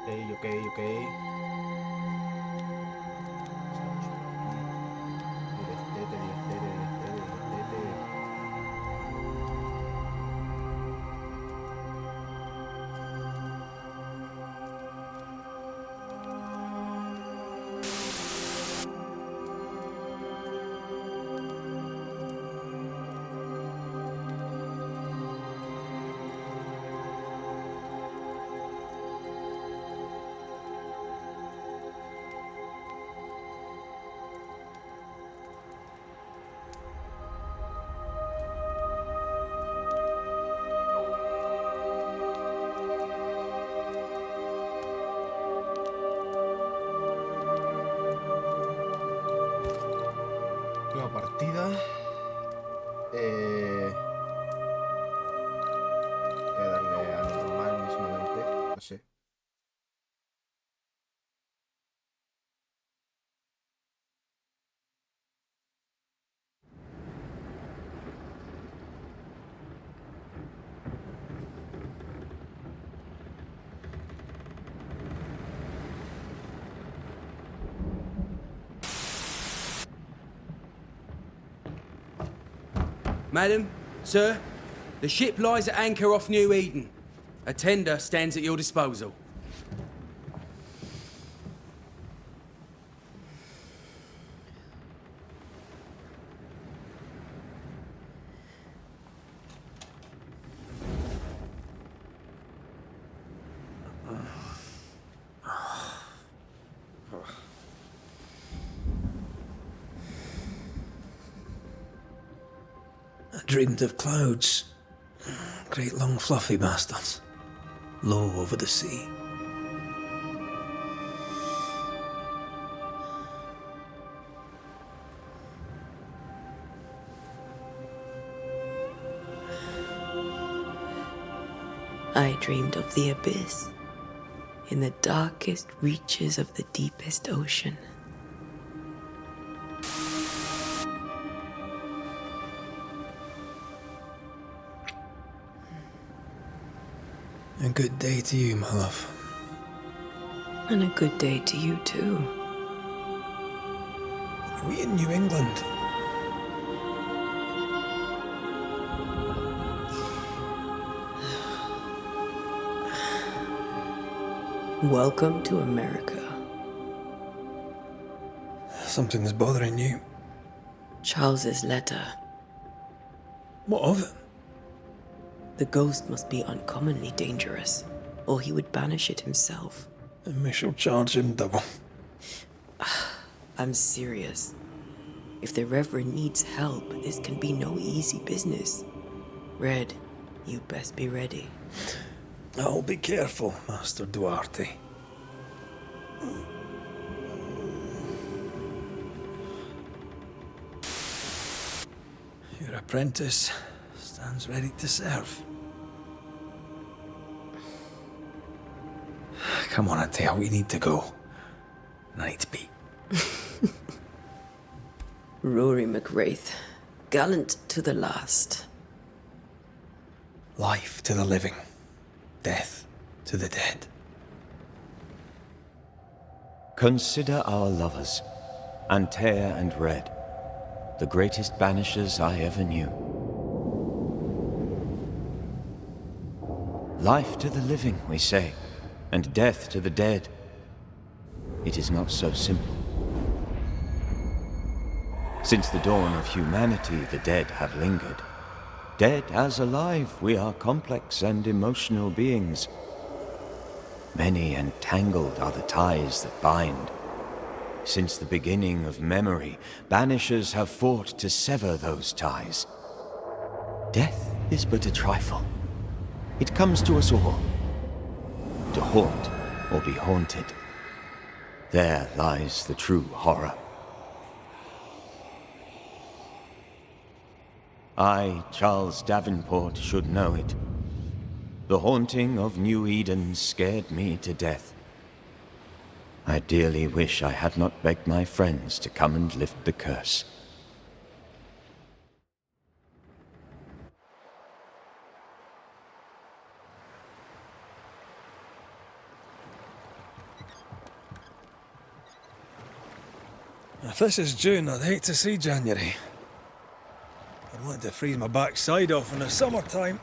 Ok. Directete. Nueva partida. Voy a darle a normal mismamente. No sé. Madam, sir, the ship lies at anchor off New Eden. A tender stands at your disposal. I dreamed of clouds. Great long fluffy bastards. Low over the sea. I dreamed of the abyss, in the darkest reaches of the deepest ocean. A good day to you, my love. And a good day to you too. Are we in New England? Welcome to America. Something's bothering you. Charles's letter. What of it? The ghost must be uncommonly dangerous, or he would banish it himself. And we shall charge him double. I'm serious. If the Reverend needs help, this can be no easy business. Red, you best be ready. I'll be careful, Master Duarte. Your apprentice stands ready to serve. Come on, Atea, we need to go. I need to be. Rory McWraith, gallant to the last. Life to the living, death to the dead. Consider our lovers, Antea and Red, the greatest banishers I ever knew. Life to the living, we say, and death to the dead. It is not so simple. Since the dawn of humanity, the dead have lingered. Dead as alive, we are complex and emotional beings. Many and tangled are the ties that bind. Since the beginning of memory, banishers have fought to sever those ties. Death is but a trifle. It comes to us all. To haunt or be haunted. There lies the true horror. I, Charles Davenport, should know it. The haunting of New Eden scared me to death. I dearly wish I had not begged my friends to come and lift the curse. If this is June, I'd hate to see January. I'd want to freeze my backside off in the summertime.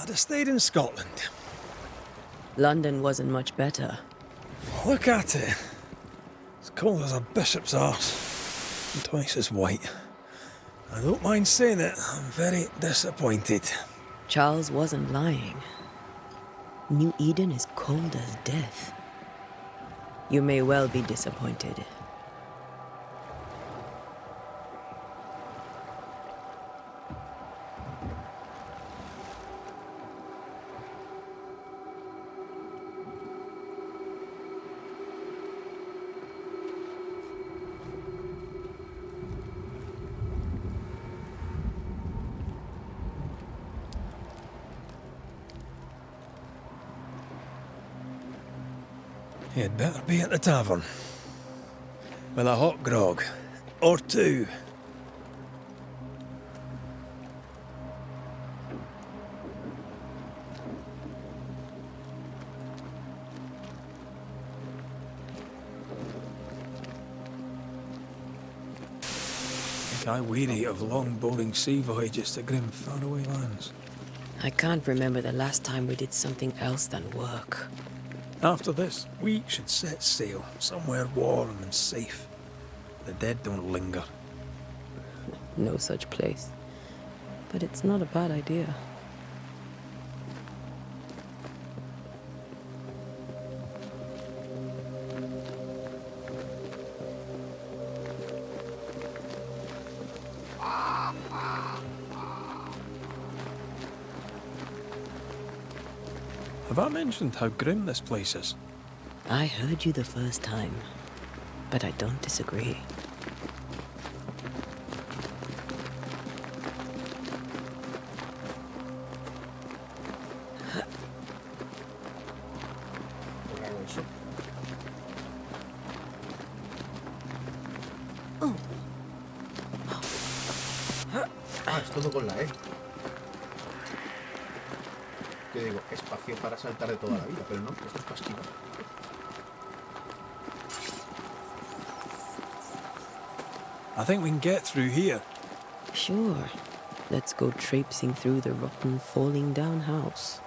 I'd have stayed in Scotland. London wasn't much better. Look at it. It's cold as a bishop's arse. And twice as white. I don't mind saying it, I'm very disappointed. Charles wasn't lying. New Eden is cold as death. You may well be disappointed. You'd better be at the tavern. With a hot grog. Or two. Think I weary of long, boring sea voyages to grim, faraway lands. I can't remember the last time we did something else than work. After this, we should set sail somewhere warm and safe. The dead don't linger. No such place. But it's not a bad idea. Have I mentioned how grim this place is? I heard you the first time, but I don't disagree. Ah, es todo con la E. Yo digo, espacio para saltar de toda la vida, pero no, esto es para esquivar. I think we can get through here. Sure. Let's go traipsing through the rotten, falling down house.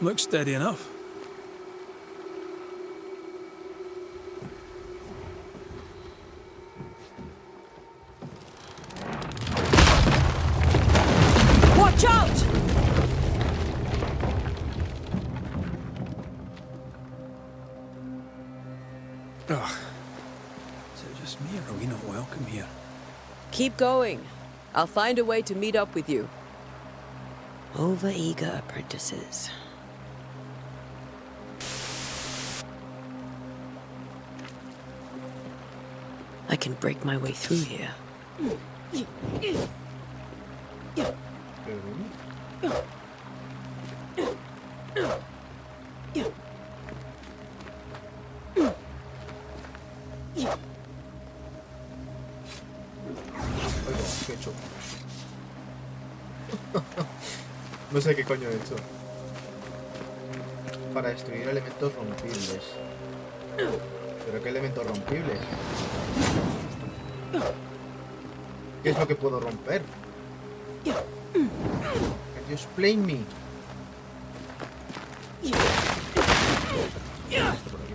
Looks steady enough. Watch out! Ugh. Is it just me, or are we not welcome here? Keep going. I'll find a way to meet up with you. Overeager apprentices. I can break my way through here. ¿Qué he hecho? No sé qué coño he hecho. Para destruir elementos rompibles. ¿Pero qué elementos rompibles? ¿Qué es lo que puedo romper? Can you explain me? Esto por aquí.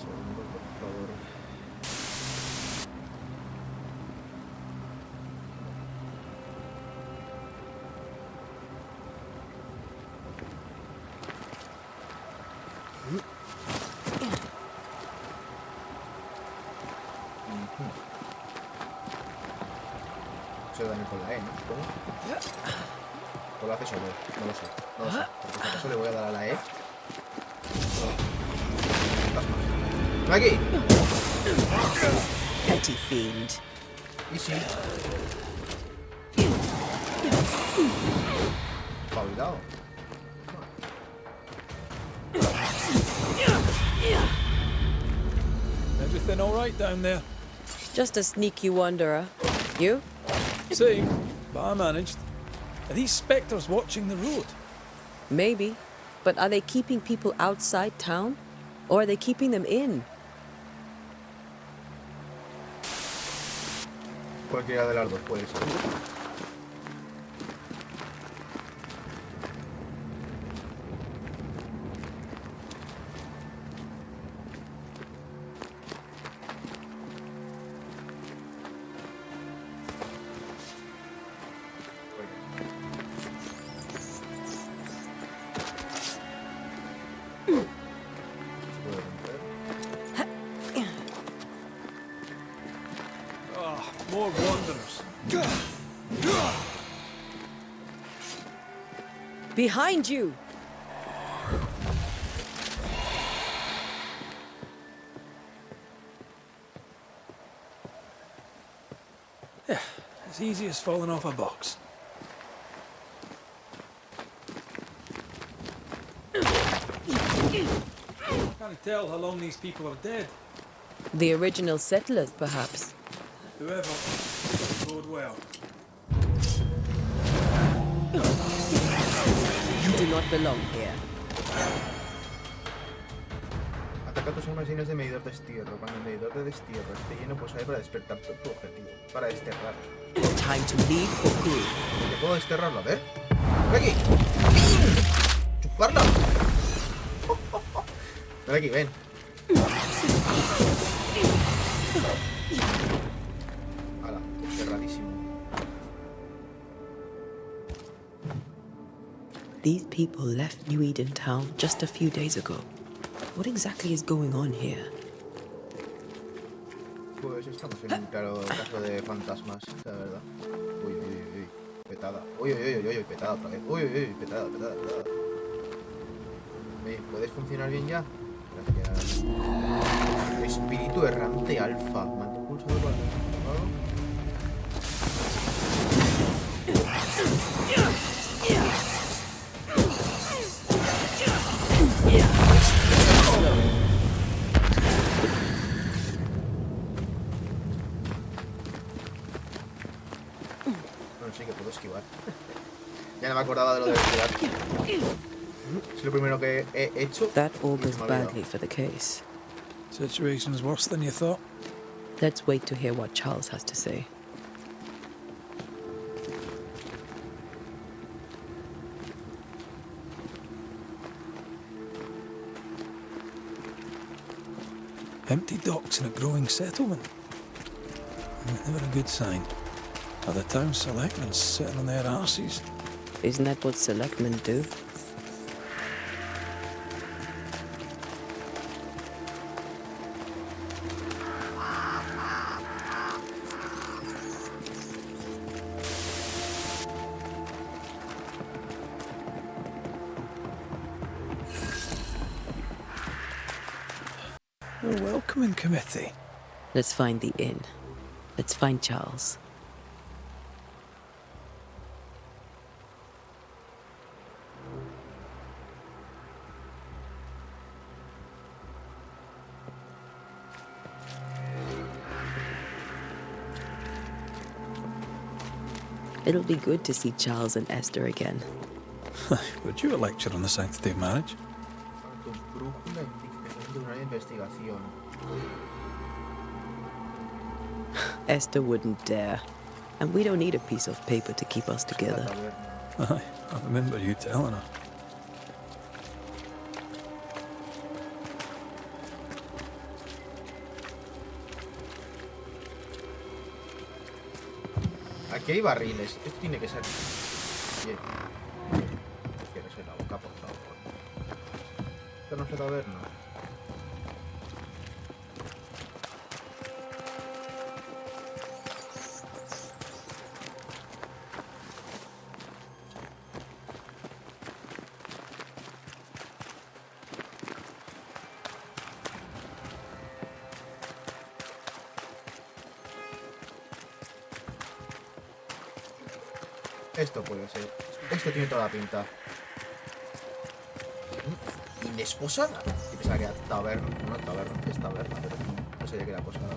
Segundo, por favor. Se daño con la E, ¿no? ¿Cómo? ¿O lo hace solo? No lo sé. No lo sé. Porque si acaso le voy a dar a la E. ¡Ven aquí! Petty fiend. Y sí. Pavidado. Everything all right down there? Just a sneaky wanderer. You? Same, but I managed. Are these spectres watching the road? Maybe. But are they keeping people outside town? Or are they keeping them in? Cualquiera de las dos puede ser. More wanderers. Behind you! Yeah, as easy as falling off a box. Can't tell how long these people are dead. The original settlers, perhaps. Whoever, bode well. You do not belong here. Ataca tus almacenes de medidor de destierro. Cuando el medidor de destierro esté lleno, pulsaré para despertar tu objetivo. Para desterrar. Time to leave for good. ¿Te puedo desterrarlo? A ver. ¡Ven aquí! ¡Chuparla! Ven aquí, ven. Hala, desterradísimo. These people left New Eden Town just a few days ago. What exactly is going on here? Pues estamos en un claro caso de fantasmas, la verdad. Uy, uy, uy, uy. Petada. Uy, uy, uy, uy, uy, petada otra vez. Uy, uy, uy, petada, petada, petada. Oye, ¿puedes funcionar bien ya? Gracias. Espíritu errante alfa. Mantén pulsado para... Bueno, sí que puedo esquivar. Ya no me acordaba de lo de esquivar. Es lo primero que he hecho. That augurs Me había badly for the case. Situation's worse than you thought. Let's wait to hear what Charles has to say. Empty docks in a growing settlement. Never a good sign. Are the town selectmen sitting on their arses? Isn't that what selectmen do? A welcoming committee. Let's find the inn. Let's find Charles. It'll be good to see Charles and Esther again. Would you a lecture on the sanctity of marriage? Tu brújula indica una investigación. Esther wouldn't dare. And we don't need a piece of paper to keep us La together. taberna. Aye, I remember you telling her. Aquí hay barriles. Esto tiene que ser... Bien. Cierres la boca, por favor. Esto no es la taberna. Esto puede ser. Esto tiene toda la pinta. ¿tiene esposa? Y pensaba que era taberna. No, taberna, es taberna, pero no sabía que era posada.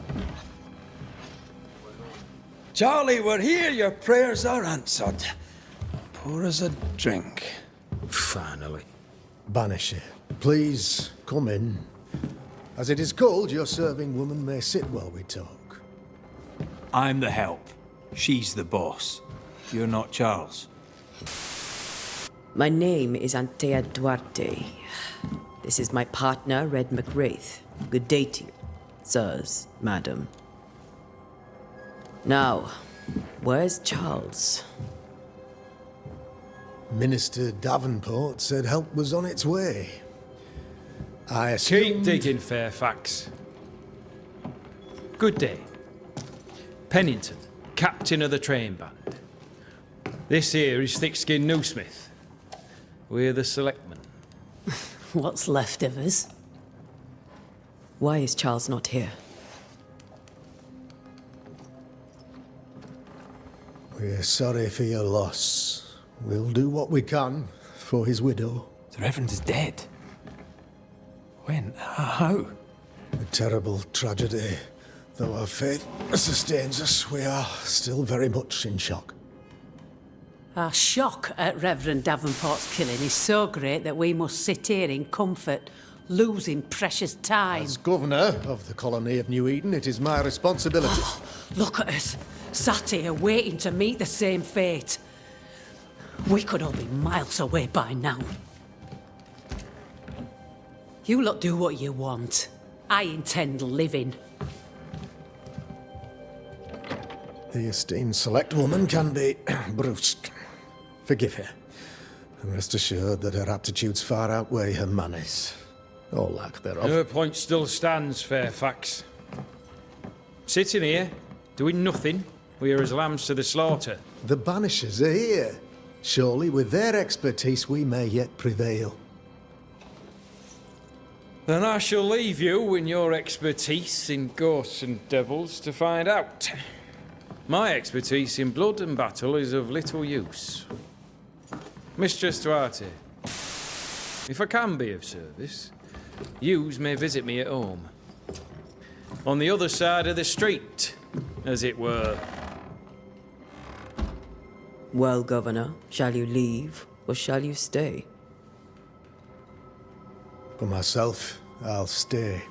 Charlie, we're here. Your prayers are answered. Pour us a drink. Finally. Banisher, please come in. As it is cold, your serving woman may sit while we talk. I'm the help. She's the boss. You're not Charles. My name is Antea Duarte. This is my partner, Red McWraith. Good day to you, sirs, madam. Now, where's Charles? Minister Davenport said help was on its way. I Keep assumed... digging, Fairfax. Good day. Pennington, captain of the train band. This here is Thick-Skinned Newsmith. We're the selectmen. What's left of us? Why is Charles not here? We're sorry for your loss. We'll do what we can for his widow. The Reverend is dead. When? How? A terrible tragedy. Though our faith sustains us, we are still very much in shock. Our shock at Reverend Davenport's killing is so great that we must sit here in comfort, losing precious time. As governor of the colony of New Eden, it is my responsibility. Look at us, sat here waiting to meet the same fate. We could all be miles away by now. You lot do what you want. I intend living. The esteemed select woman can be brusque. Forgive her. And rest assured that her attitudes far outweigh her manners. Or lack thereof. Her point still stands, Fairfax. Sitting here, doing nothing, we are as lambs to the slaughter. The Banishers are here. Surely with their expertise we may yet prevail. Then I shall leave you in your expertise in ghosts and devils to find out. My expertise in blood and battle is of little use. Mistress Duarte, if I can be of service, yous may visit me at home. On the other side of the street, as it were. Well, Governor, shall you leave or shall you stay? For myself, I'll stay.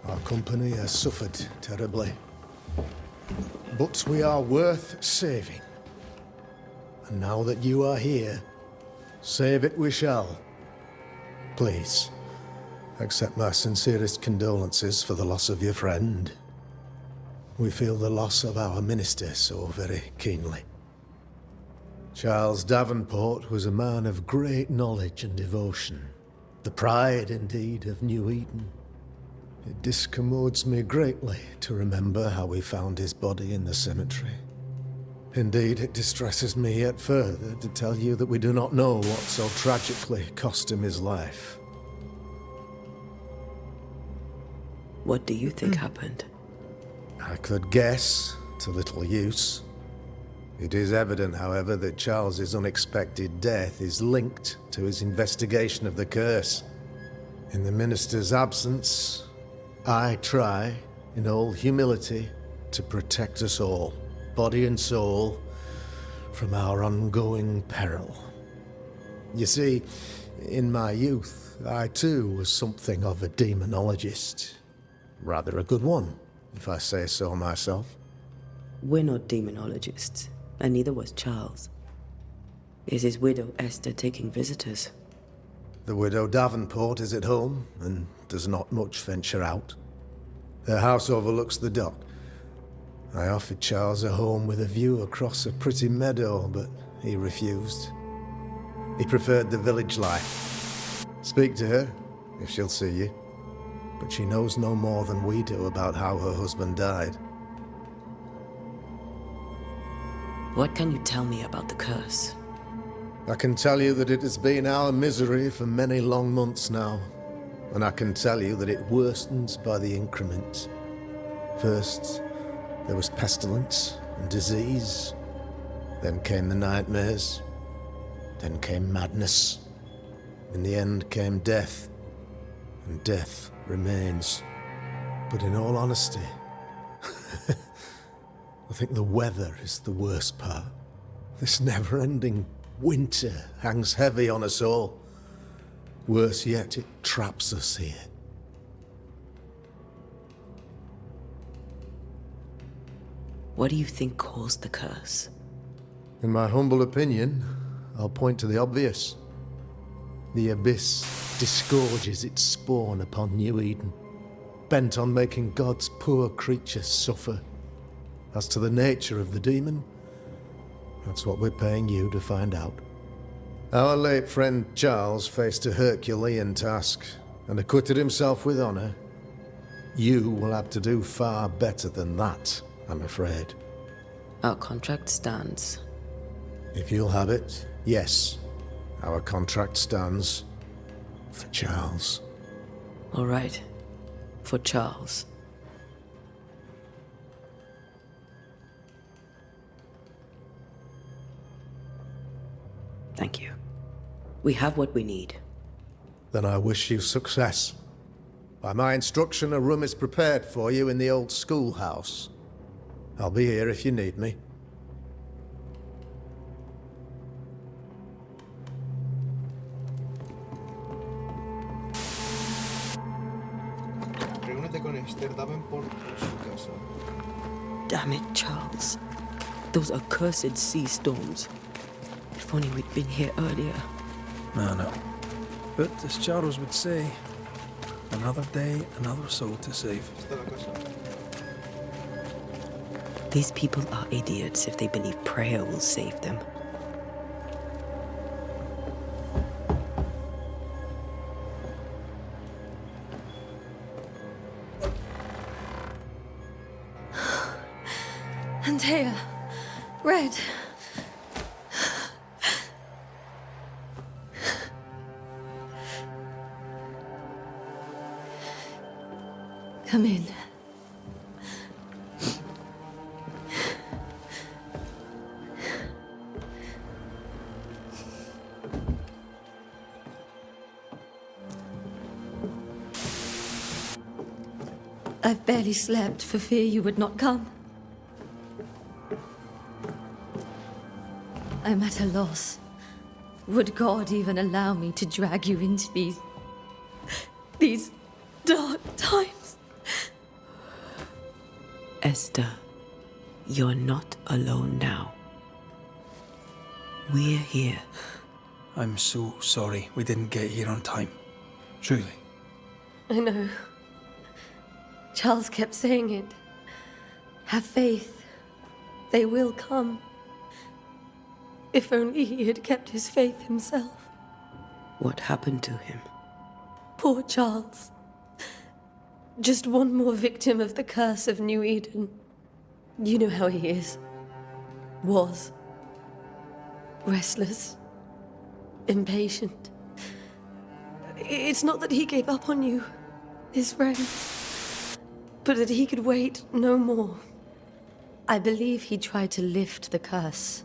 Our company has suffered terribly. But we are worth saving. And now that you are here, save it we shall. Please, accept my sincerest condolences for the loss of your friend. We feel the loss of our minister so very keenly. Charles Davenport was a man of great knowledge and devotion. The pride, indeed, of New Eden. It discommodes me greatly to remember how we found his body in the cemetery. Indeed, it distresses me yet further to tell you that we do not know what so tragically cost him his life. What do you think happened? I could guess, to little use. It is evident, however, that Charles's unexpected death is linked to his investigation of the curse. In the minister's absence, I try, in all humility, to protect us all, body and soul, from our ongoing peril. You see, in my youth, I too was something of a demonologist. Rather a good one, if I say so myself. We're not demonologists, and neither was Charles. Is his widow Esther taking visitors? The widow Davenport is at home, and does not much venture out. Their house overlooks the dock. I offered Charles a home with a view across a pretty meadow, but he refused. He preferred the village life. Speak to her, if she'll see you. But she knows no more than we do about how her husband died. What can you tell me about the curse? I can tell you that it has been our misery for many long months now. And I can tell you that it worsens by the increment. First, there was pestilence and disease. Then came the nightmares. Then came madness. In the end came death, and death remains. But in all honesty, I think the weather is the worst part. This never-ending winter hangs heavy on us all. Worse yet, it traps us here. What do you think caused the curse? In my humble opinion, I'll point to the obvious. The Abyss disgorges its spawn upon New Eden, bent on making God's poor creatures suffer. As to the nature of the demon, that's what we're paying you to find out. Our late friend Charles faced a Herculean task and acquitted himself with honor. You will have to do far better than that, I'm afraid. Our contract stands. If you'll have it, yes. Our contract stands for Charles. All right. For Charles. Thank you. We have what we need. Then I wish you success. By my instruction, a room is prepared for you in the old schoolhouse. I'll be here if you need me. Reúnete con Esther Davenport en su casa. Damn it, Charles. Those accursed sea storms. If only we'd been here earlier. No. But as Charles would say, another day, another soul to save. Está la casa. These people are idiots if they believe prayer will save them. Antea, Red. Come in. I've barely slept for fear you would not come. I'm at a loss. Would God even allow me to drag you into these dark times? Esther, you're not alone now. We're here. I'm so sorry we didn't get here on time. Truly. I know. Charles kept saying it. Have faith. They will come. If only he had kept his faith himself. What happened to him? Poor Charles. Just one more victim of the curse of New Eden. You know how he is. Was. Restless. Impatient. It's not that he gave up on you, his friends, but that he could wait no more. I believe he tried to lift the curse.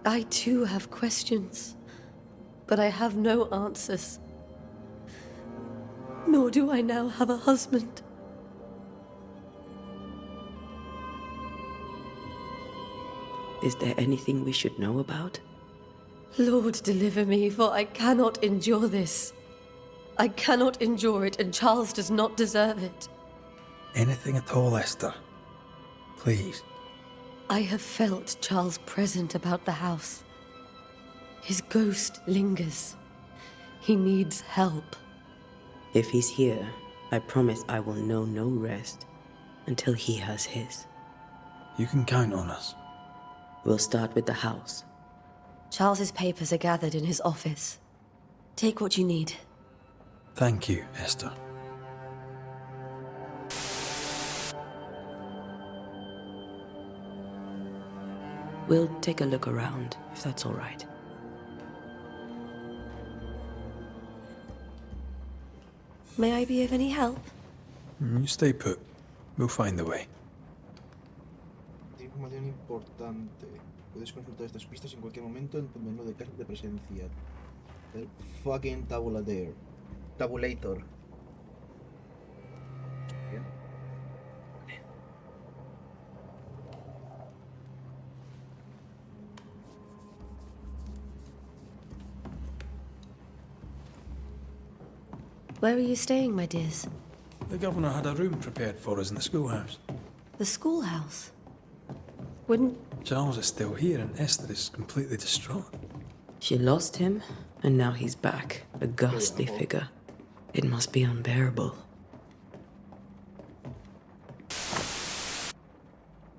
I too have questions, but I have no answers. Nor do I now have a husband. Is there anything we should know about? Lord, deliver me, for I cannot endure this. I cannot endure it, and Charles does not deserve it. Anything at all, Esther. Please. I have felt Charles present about the house. His ghost lingers. He needs help. If he's here, I promise I will know no rest until he has his. You can count on us. We'll start with the house. Charles's papers are gathered in his office. Take what you need. Thank you, Esther. We'll take a look around, if that's all right. May I be of any help? You stay put. We'll find the way. Información importante. Puedes consultar estas pistas en cualquier momento en tu menú de casos de presencia. El fucking tabulator. Tabulator. Bien. Where are you staying, my dears? The governor had a room prepared for us in the schoolhouse. The schoolhouse? Wouldn't... Charles is still here and Esther is completely distraught. She lost him, and now he's back, a ghastly figure. It must be unbearable.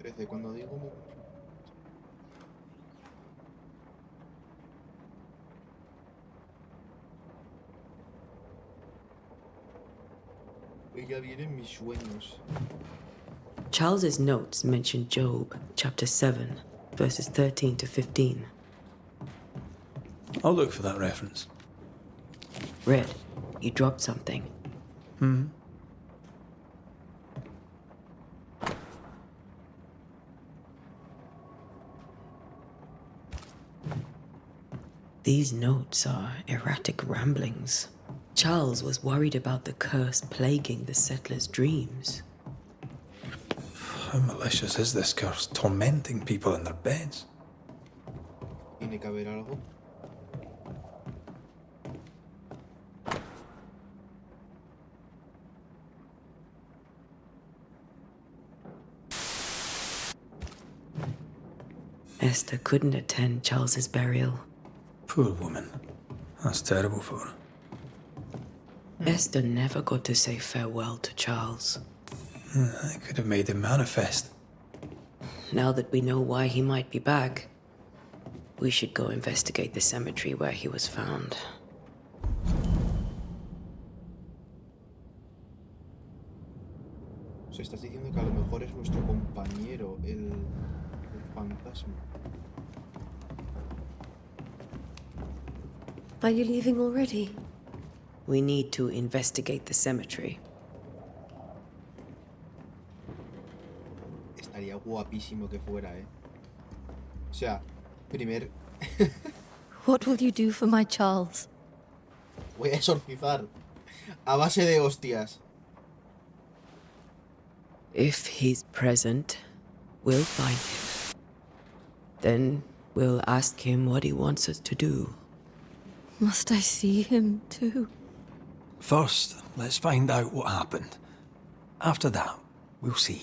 13, cuando digo... Ella viene en mis sueños. Charles's notes mention Job, chapter 7, verses 13 to 15. I'll look for that reference. Red, you dropped something. These notes are erratic ramblings. Charles was worried about the curse plaguing the settlers' dreams. How malicious is this curse, tormenting people in their beds? Tiene que haber algo. Esther couldn't attend Charles's burial. Poor woman. That's terrible for her. Esther never got to say farewell to Charles. I could have made him manifest. Now that we know why he might be back, we should go investigate the cemetery where he was found. O sea, estás diciendo que a lo mejor es nuestro compañero, el fantasma. Are you leaving already? We need to investigate the cemetery. Estaría guapísimo que fuera, O sea, primer... What will you do for my Charles? Voy a exorcizar. A base de hostias. If he's present, we'll find him. Then we'll ask him what he wants us to do. Must I see him too? First, let's find out what happened. After that, we'll see.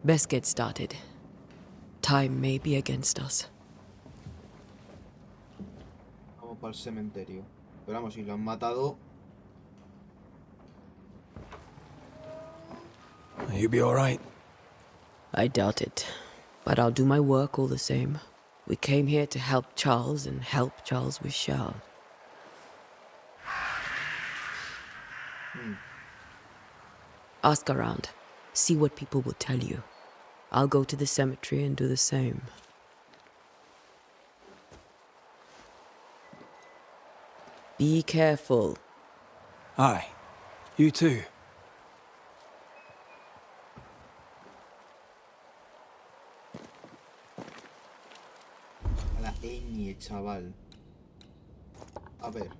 Best get started. Time may be against us. Vamos para el cementerio. Pero vamos, si lo han matado... You'll be alright. I doubt it. But I'll do my work all the same. We came here to help Charles, and help Charles we shall. Ask around. See what people will tell you. I'll go to the cemetery and do the same. Be careful. Aye. You too. A la ñ, chaval. A ver.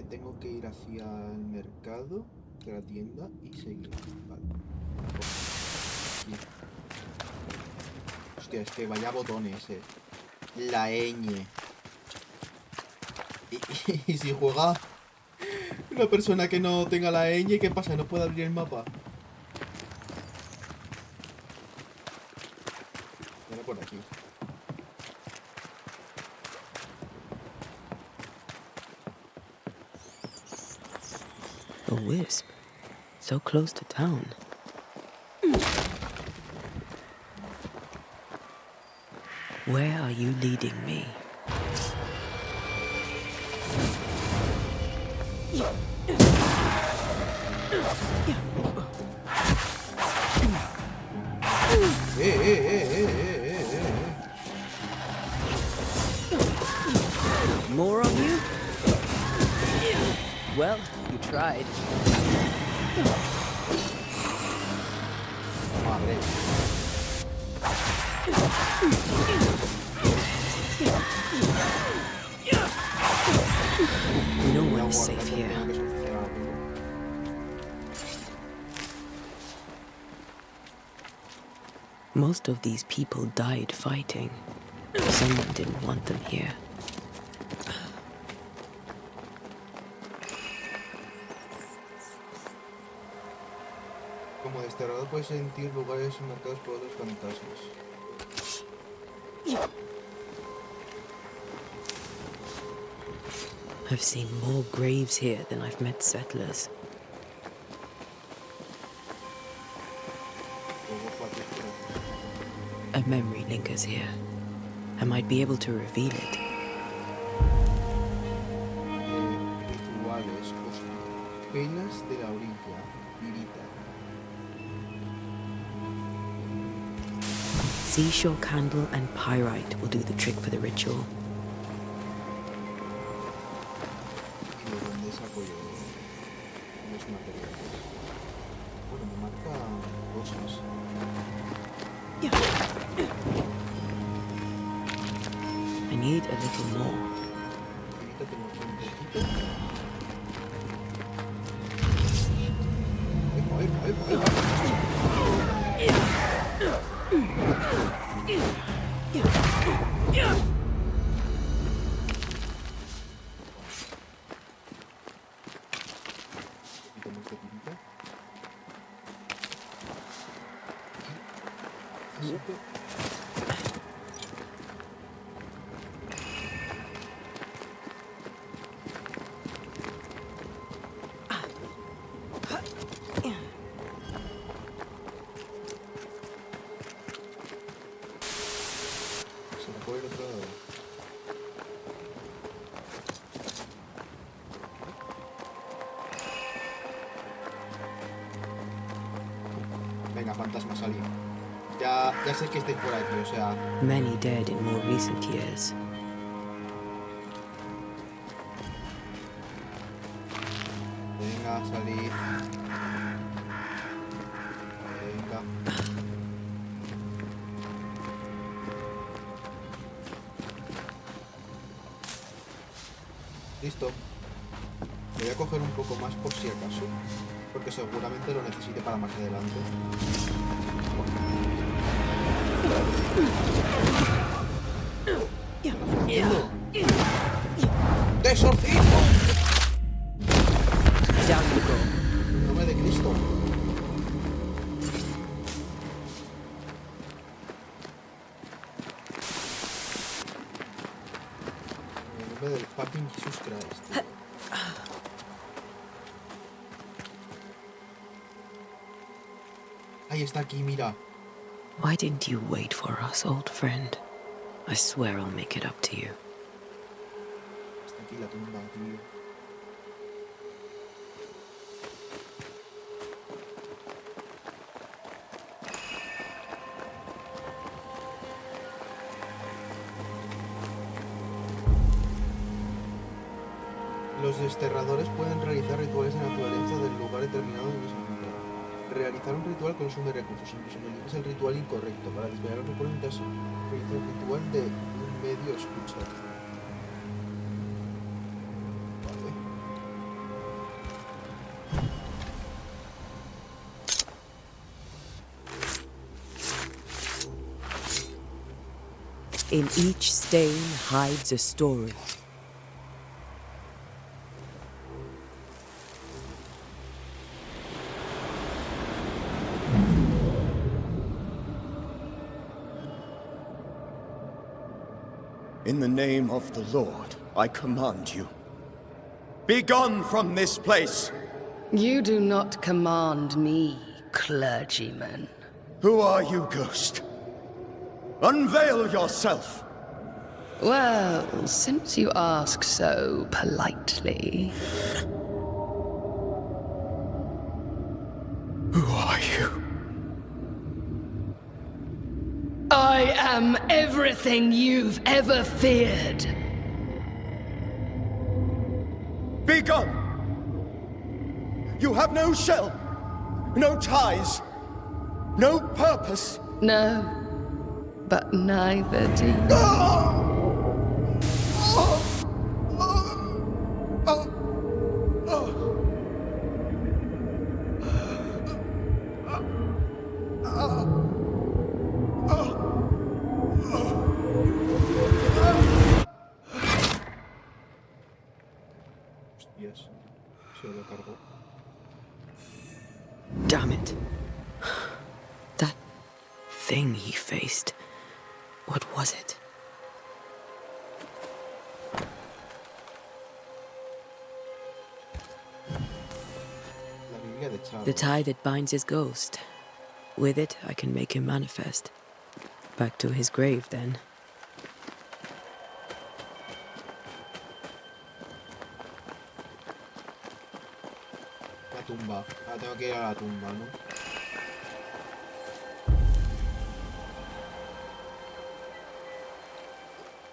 Tengo que ir hacia el mercado, hacia la tienda y seguir. Vale. Aquí. Hostia, es que vaya botones, La ñ. Y si juega una persona que no tenga la ñ, ¿qué pasa? ¿No puede abrir el mapa? Viene por aquí. A wisp. So close to town. Where are you leading me? More of you? Well, you tried. Madre. are safe here. Tengo que solucionar algo. Most of these people died fighting. Someone didn't want them here. Como desterrador puedes sentir lugares marcados por otros fantasmas. I've seen more graves here than I've met settlers. A memory lingers here. I might be able to reveal it. Rituales, penas de la orilla, pirita. Seashore candle and pyrite will do the trick for the ritual. ¿Y de dónde saco yo los materiales? Bueno, me marca cosas. I need a little more. Pirita tengo aquí un poquito. Venga, fantasma, salí. Ya sé que estáis por aquí, o sea... Many dead in more recent years. Venga, salid. Venga. Listo. Voy a coger un poco más por si acaso, porque seguramente lo necesite para más adelante. ¡Tesorcito! ¡Nombre de Cristo! En el nombre del fucking Jesus Christ. Ahí está, aquí, mira. Why didn't you wait for us, old friend? I swear I'll make it up to you. Está aquí la tumba, tío. Los desterradores pueden realizar rituales de naturaleza del lugar determinado donde se encuentran. Realizar un ritual consume recursos, incluso si eliges el ritual incorrecto. Para desvelar los recursos, realiza el ritual de un medio escucha. Vale. In each stain hides a story. In the name of the Lord, I command you. Be gone from this place! You do not command me, clergyman. Who are you, ghost? Unveil yourself! Well, since you ask so politely... Who are you? I am everything you've ever feared. Be gone! You have no shell, no ties, no purpose. No, but neither do you. hostias. Se lo cargó. Damn it. That thing he faced. What was it? La Biblia de Charles. The tie that binds his ghost. With it, I can make him manifest. Back to his grave, then. La tumba. Ahora tengo que ir a la tumba, ¿no?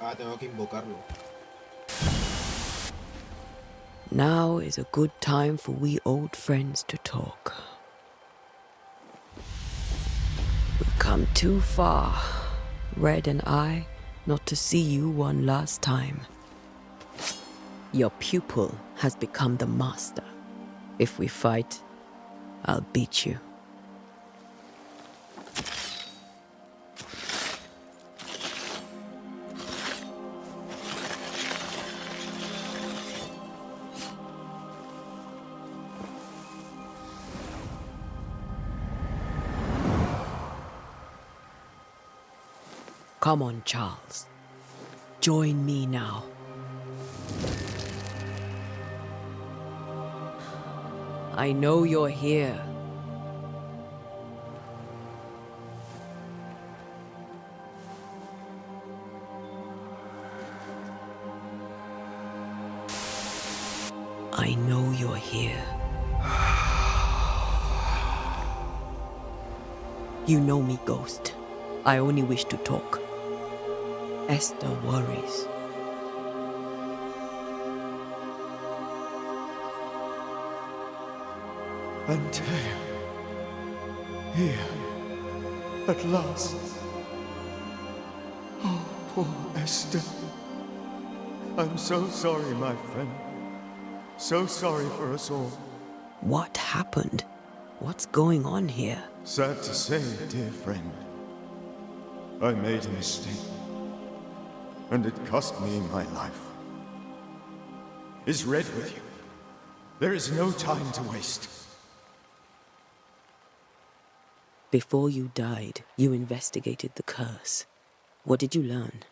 Ahora tengo que invocarlo. Now is a good time for we old friends to talk. We've come too far, Red and I, not to see you one last time. Your pupil has become the master. If we fight, I'll beat you. Come on, Charles. Join me now. I know you're here. I know you're here. You know me, Ghost. I only wish to talk. Esther worries. Antea. Here. At last. Oh, poor Esther. I'm so sorry, my friend. So sorry for us all. What happened? What's going on here? Sad to say, dear friend. I made a mistake. And it cost me my life. Is Red with you? There is no time to waste. Before you died, you investigated the curse. What did you learn?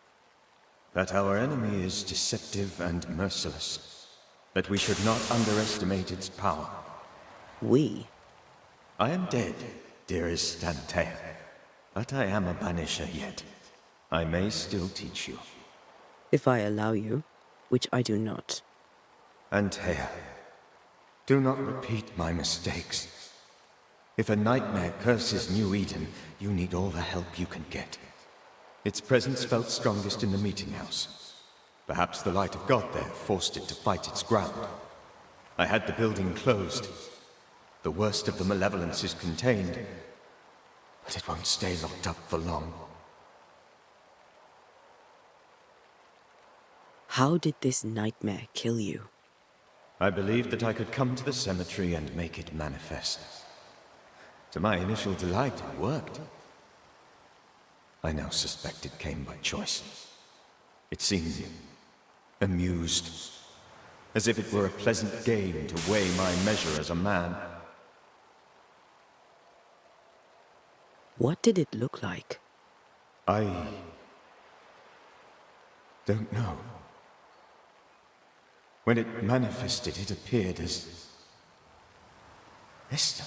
That our enemy is deceptive and merciless. That we should not underestimate its power. We? I am dead, dearest Antea. But I am a Banisher yet. I may still teach you. If I allow you, which I do not. Antea, do not repeat my mistakes. If a nightmare curses New Eden, you need all the help you can get. Its presence felt strongest in the meeting house. Perhaps the light of God there forced it to fight its ground. I had the building closed. The worst of the malevolence is contained, but it won't stay locked up for long. How did this nightmare kill you? I believed that I could come to the cemetery and make it manifest. To my initial delight, it worked. I now suspect it came by choice. It seemed amused, as if it were a pleasant game to weigh my measure as a man. What did it look like? I don't know. When it manifested, it appeared as Esther.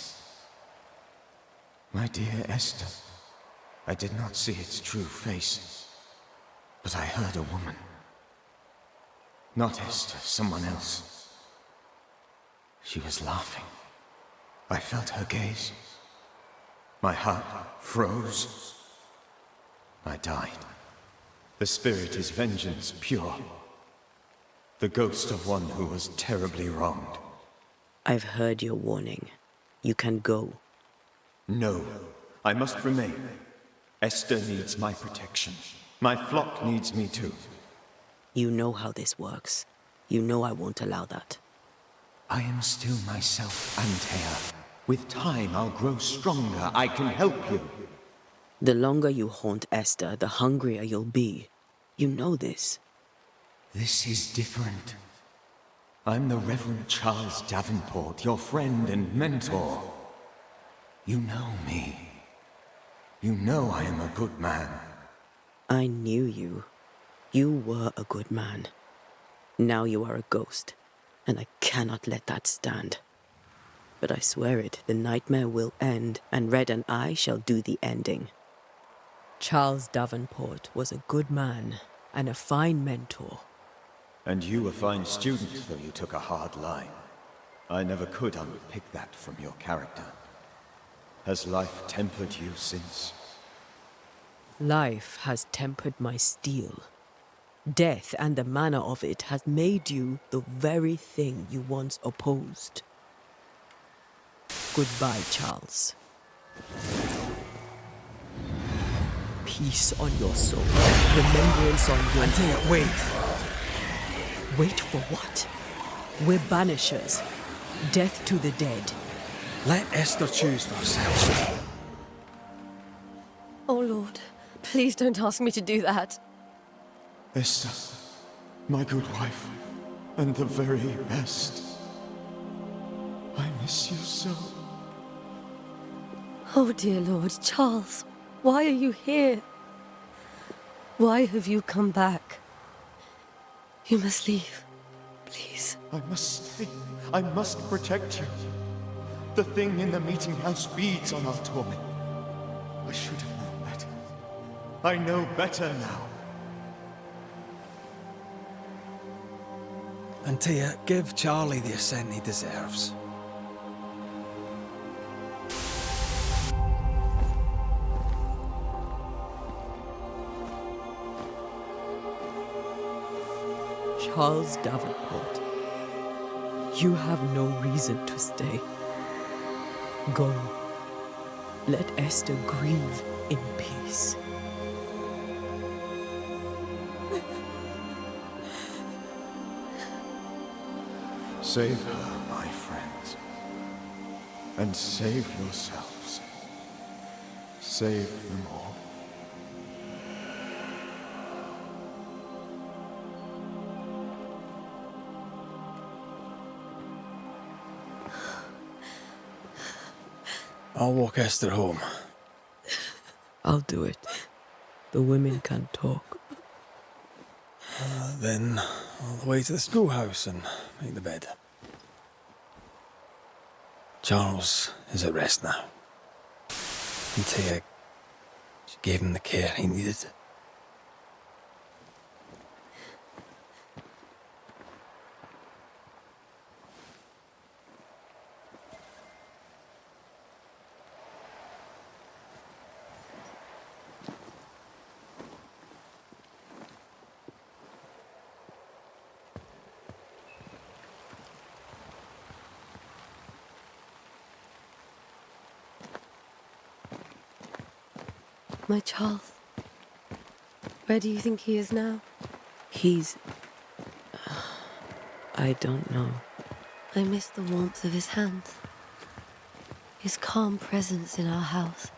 My dear Esther. I did not see its true face, but I heard a woman. Not Esther, someone else. She was laughing. I felt her gaze. My heart froze. I died. The spirit is vengeance pure. The ghost of one who was terribly wronged. I've heard your warning. You can go. No, I must remain. Esther needs my protection. My flock needs me too. You know how this works. You know I won't allow that. I am still myself, Antea. With time, I'll grow stronger. I can help you. The longer you haunt Esther, the hungrier you'll be. You know this. This is different. I'm the Reverend Charles Davenport, your friend and mentor. You know me. You know I am a good man. I knew you. You were a good man. Now you are a ghost, and I cannot let that stand. But I swear it, the nightmare will end, and Red and I shall do the ending. Charles Davenport was a good man and a fine mentor. And you a fine student, though you took a hard line. I never could unpick that from your character. Has life tempered you since? Life has tempered my steel. Death and the manner of it has made you the very thing you once opposed. Goodbye, Charles. Peace on your soul. Remembrance on your... Antea, wait. Wait for what? We're banishers. Death to the dead. Let Esther choose for herself. Oh, Lord. Please don't ask me to do that. Esther, my good wife, and the very best. I miss you so. Oh, dear Lord. Charles, why are you here? Why have you come back? You must leave. Please. I must stay. I must protect you. The thing in the meeting house feeds on our torment. I should have known better. I know better now. Antea, give Charlie the ascent he deserves. Charles Davenport, you have no reason to stay. Go. Let Esther grieve in peace. Save her, my friends. And save yourselves. Save them all. I'll walk Esther home. I'll do it. The women can talk. Then all the way to the schoolhouse and make the bed. Charles is at rest now. Antea, she gave him the care he needed. My Charles. Where do you think he is now? He's... I don't know. I miss the warmth of his hands. His calm presence in our house.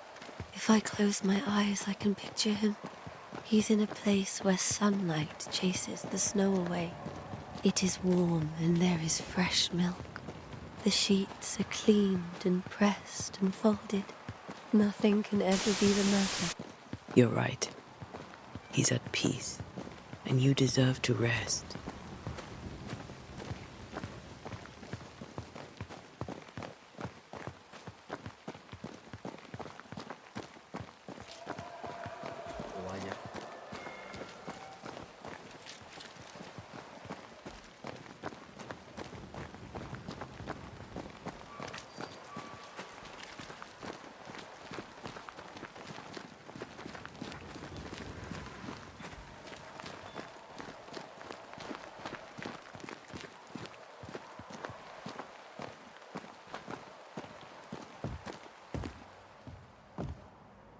If I close my eyes, I can picture him. He's in a place where sunlight chases the snow away. It is warm and there is fresh milk. The sheets are cleaned and pressed and folded. Nothing can ever be the matter. You're right. He's at peace, and you deserve to rest. Vaya.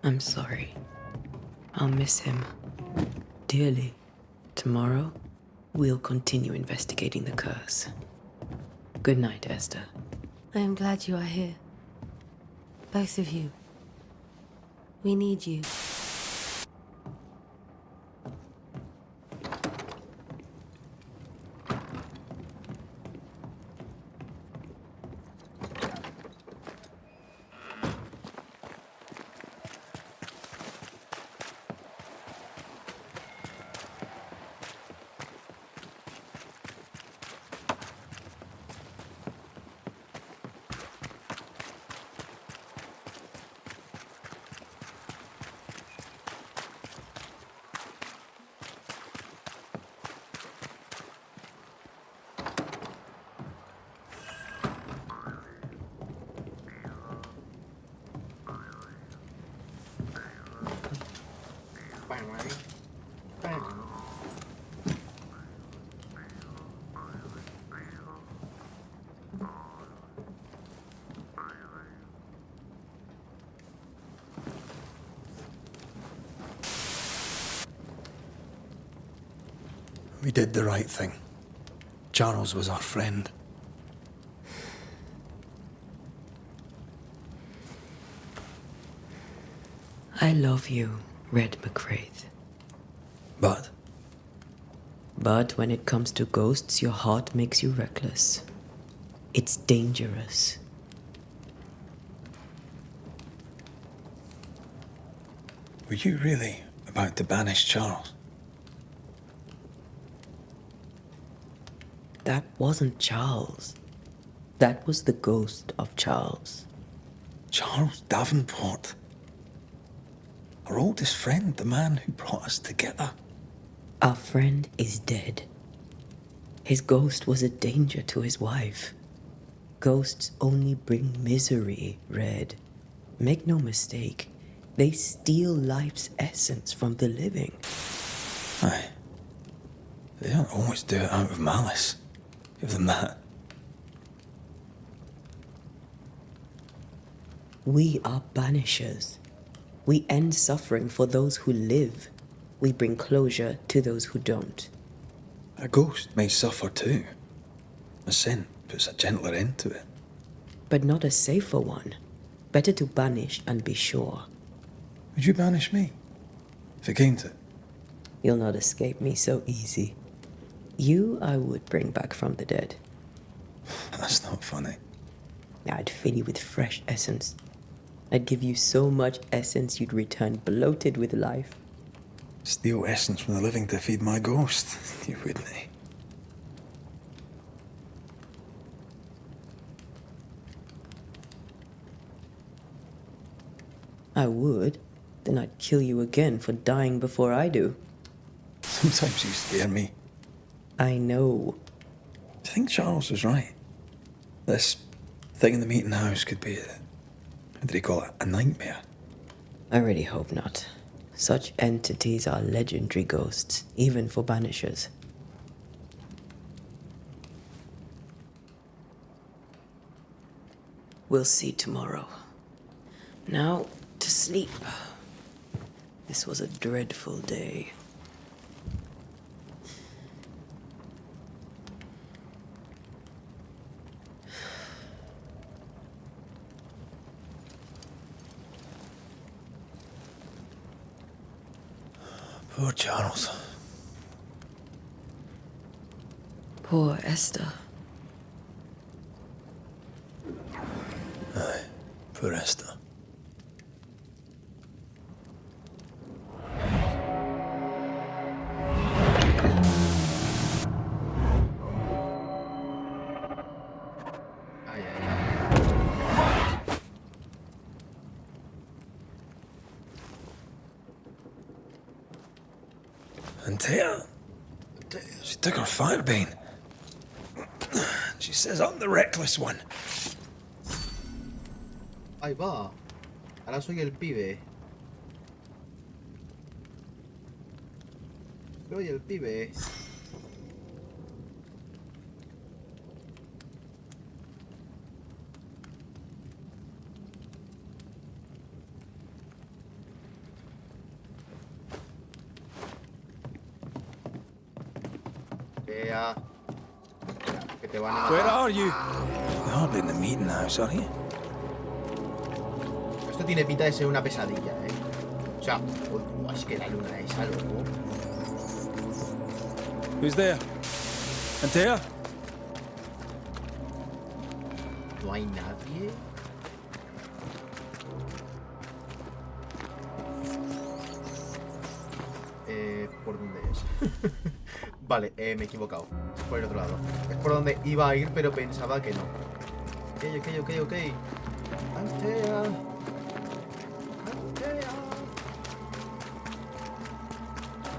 I'm sorry. I'll miss him dearly. Tomorrow, we'll continue investigating the curse. Good night, Esther. I am glad you are here. Both of you. We need you. We did the right thing. Charles was our friend. I love you, Red McCraith. But But when it comes to ghosts, your heart makes you reckless. It's dangerous. were you really about to banish Charles? That wasn't Charles. That was the ghost of Charles. Charles Davenport. Our oldest friend, the man who brought us together. Our friend is dead. His ghost was a danger to his wife. Ghosts only bring misery, Red. Make no mistake, they steal life's essence from the living. Aye. They don't always do it out of malice. Give them that. We are banishers. We end suffering for those who live. We bring closure to those who don't. A ghost may suffer too. A sin puts a gentler end to it. But not a safer one. Better to banish and be sure. Would you banish me? If it came to it? You'll not escape me so easy. You I would bring back from the dead. That's not funny. I'd fill you with fresh essence. I'd give you so much essence you'd return bloated with life. Steal essence from the living to feed my ghost. You wouldn't, eh? I would. Then I'd kill you again for dying before I do. Sometimes you scare me. I know. Do you think Charles was right? This thing in the meeting house could be what did he call it? A nightmare? I really hope not. Such entities are legendary ghosts, even for banishers. We'll see tomorrow. Now, to sleep. This was a dreadful day. Poor Charles. Poor Esther. Aye, poor Esther. And Taya, she took her firebane. She says I'm the reckless one. Ahí va. Ahora soy el pibe. Soy el pibe. Que te van a Where matar. are you? You're hardly in the meeting house, are you? Esto tiene pinta de ser una pesadilla, O sea, es que la luna es algo. Who's there? Antea? No hay nadie. ¿Por dónde es? Vale, me he equivocado. Es por el otro lado. Es por donde iba a ir, pero pensaba que no. Ok. Antea.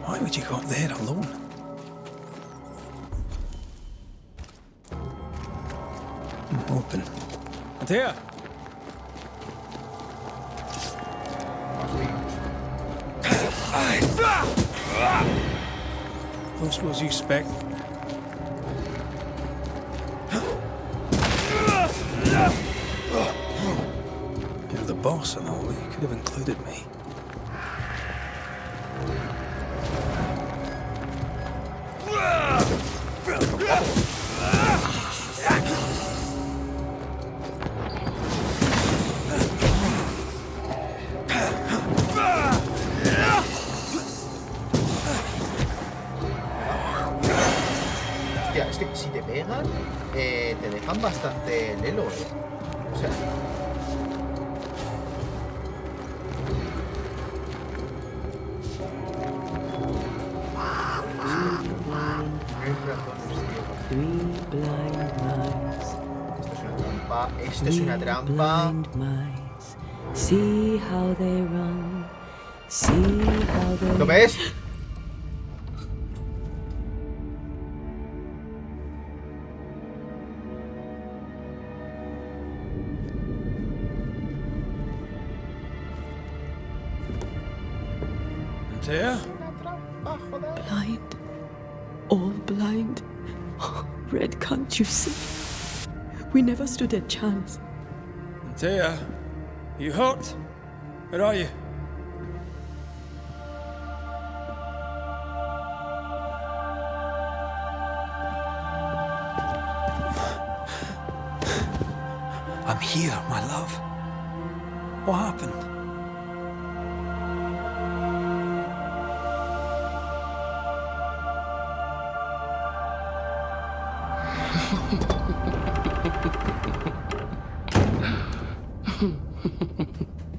Why would you go up there alone? I'm open. Antea! Don't suppose you expect? You're the boss and all, but you could have included me. Hostia, es que si te pegan, te dejan bastante lelo, O sea... Esto es una trampa. ¿Lo ves? Antea? Blind. All blind. Oh, Red, can't you see? We never stood a chance. Antea, you hurt? Where are you? I'm here, my love. What happened?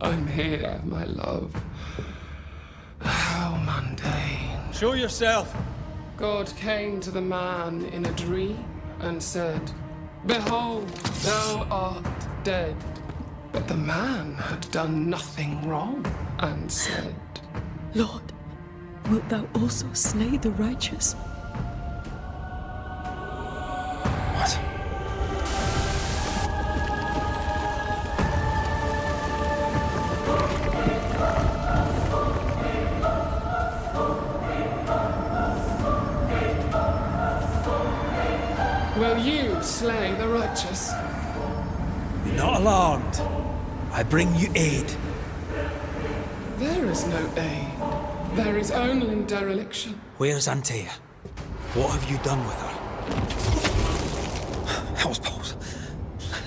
I'm here, my love. How mundane. Show yourself. God came to the man in a dream and said, "Behold, thou art dead." But the man had done nothing wrong and said, Lord, wilt thou also slay the righteous? What? Will you slay the righteous? Be not alarmed. I bring you aid. There is no aid. There is only dereliction. Where's Antea? What have you done with her? How's Paul's?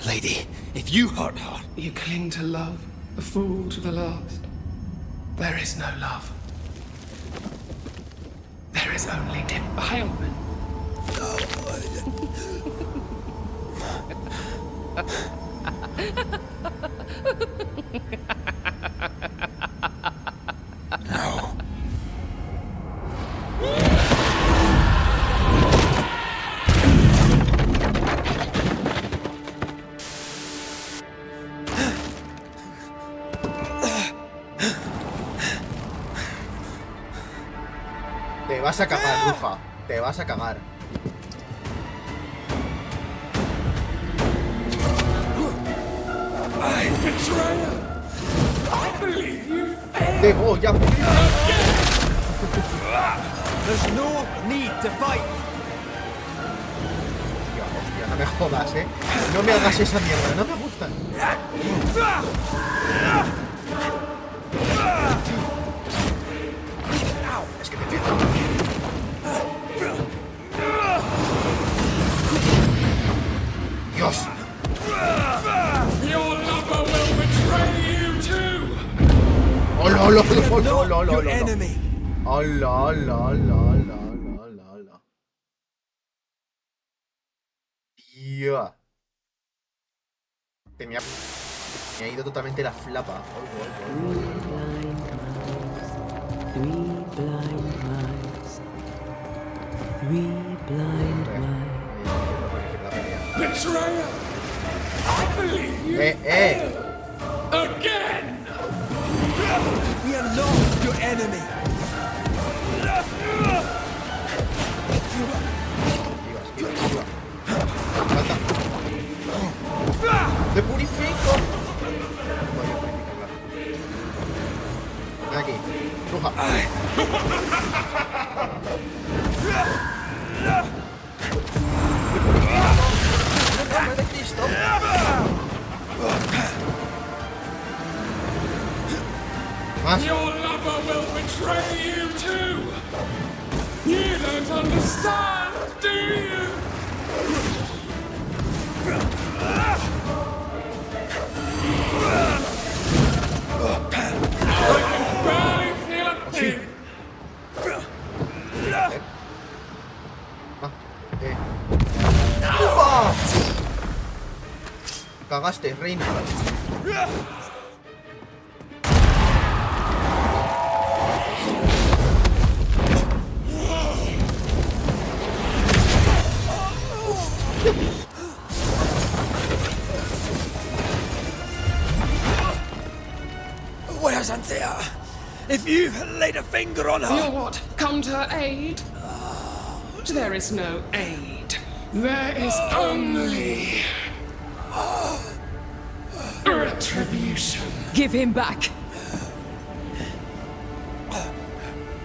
Lady, if you hurt her... You cling to love, a fool to the last. There is no love. There is only defilement. No. Te vas a cagar, Rufa. Te vas a cagar. Te voy a There's no need to fight. Hostia, no me jodas, No me hagas esa mierda, no me gustan. Es que te pego. Dios. Your lover will betray you too. Hola, hola, hola, hola, hola, Your hola. enemy. Hola, hola, hola, hola, hola, hola. Tía. Me ha ido totalmente la flapa. Three blind mice. Three blind mice. Betrayer! I believe you again! We are not your enemy. ¡Te purifico! Voy a purificarla. Ven aquí. Bruja. ¡Nombre de Cristo! Más. Your lover will betray you too. You don't understand, do you? I can barely feel a thing. ¡Upa! Cagaste, reina. Where's Anthea? If you've laid a finger on her... You're what? Come to her aid? There is no aid. There is only... retribution. Give him back.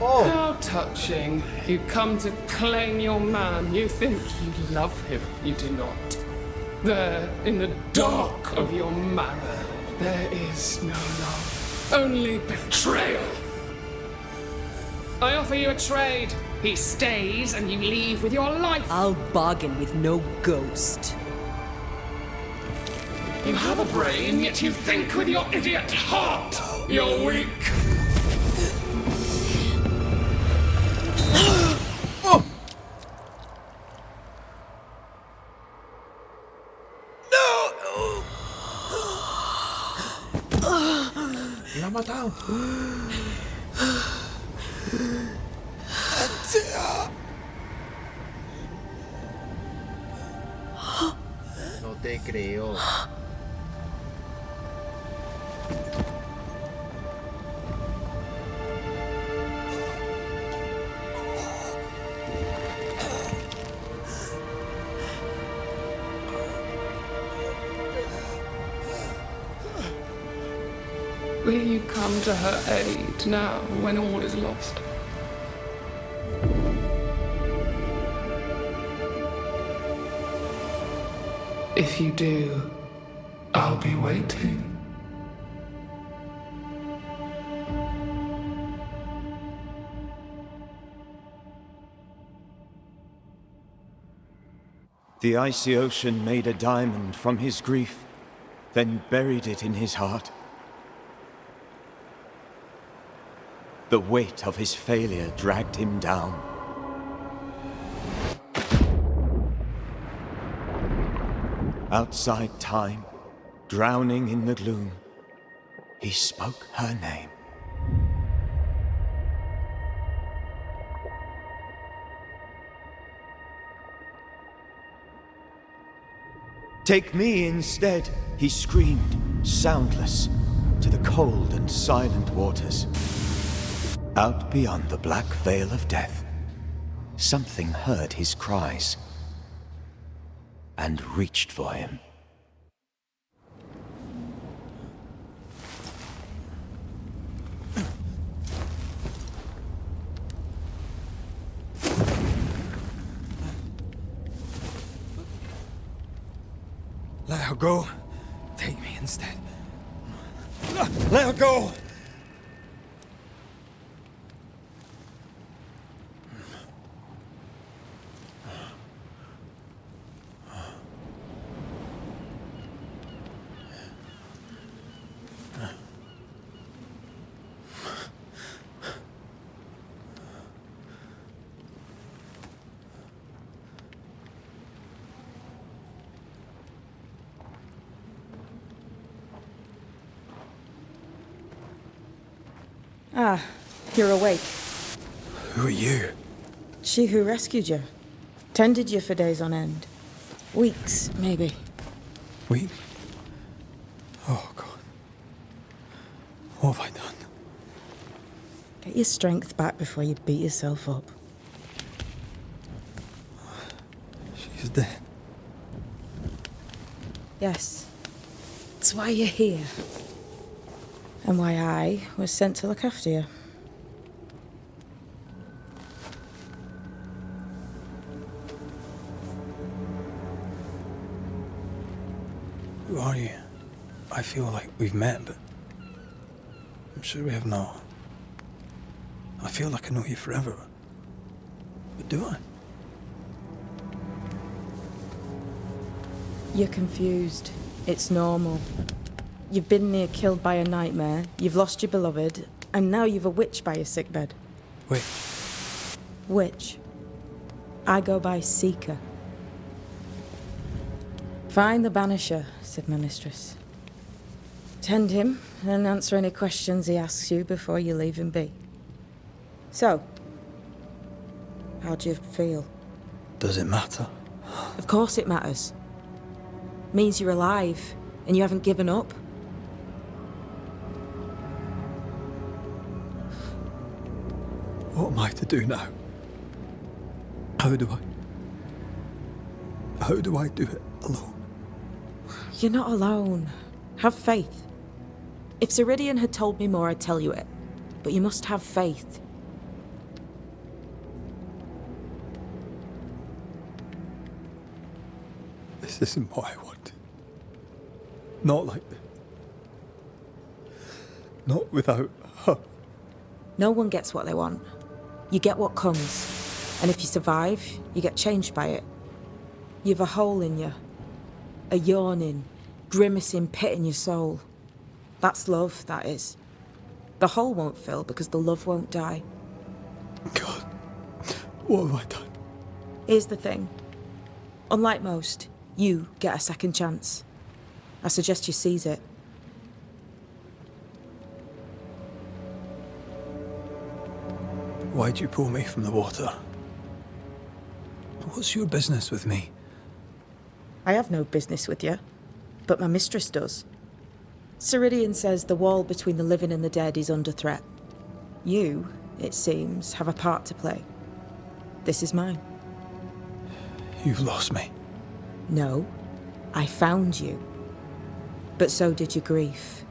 Oh, How touching. You come to claim your man. You think you love him. You do not. There, in the dark of your marrow, there is no love. Only betrayal. I offer you a trade. He stays and you leave with your life. I'll bargain with no ghost. You have a brain, yet you think with your idiot heart. You're weak. la ha matado. No te creo. Will you come to her aid now when all is lost? If you do, I'll be waiting. The icy ocean made a diamond from his grief, then buried it in his heart. The weight of his failure dragged him down. Outside time, drowning in the gloom, he spoke her name. Take me instead, he screamed, soundless, to the cold and silent waters. Out beyond the black veil of death, something heard his cries and reached for him. Let her go. Take me instead. Let her go! Ah, you're awake. Who are you? She who rescued you. Tended you for days on end. Weeks, maybe. Weak? Oh, God. What have I done? Get your strength back before you beat yourself up. She's dead. Yes. That's why you're here. And why I was sent to look after you. Who are you? I feel like we've met, but I'm sure we have not. I feel like I know you forever. But do I? You're confused. It's normal. You've been near killed by a nightmare, you've lost your beloved, and now you've a witch by your sickbed. Wait. Witch. I go by Seeker. Find the Banisher, said my mistress. Tend him, and answer any questions he asks you before you leave him be. So, how do you feel? Does it matter? Of course it matters. Means you're alive, and you haven't given up. What am I to do now? How do I do it alone? You're not alone. Have faith. If Ceridian had told me more, I'd tell you it. But you must have faith. This isn't what I wanted. Not like this. Not without her. No one gets what they want. You get what comes. And if you survive, you get changed by it. You've a hole in you. A yawning, grimacing pit in your soul. That's love, that is. The hole won't fill because the love won't die. God, what have I done? Here's the thing. Unlike most, you get a second chance. I suggest you seize it. Why'd you pull me from the water? What's your business with me? I have no business with you, but my mistress does. Ceridian says the wall between the living and the dead is under threat. You, it seems, have a part to play. This is mine. You've lost me. No, I found you. But so did your grief.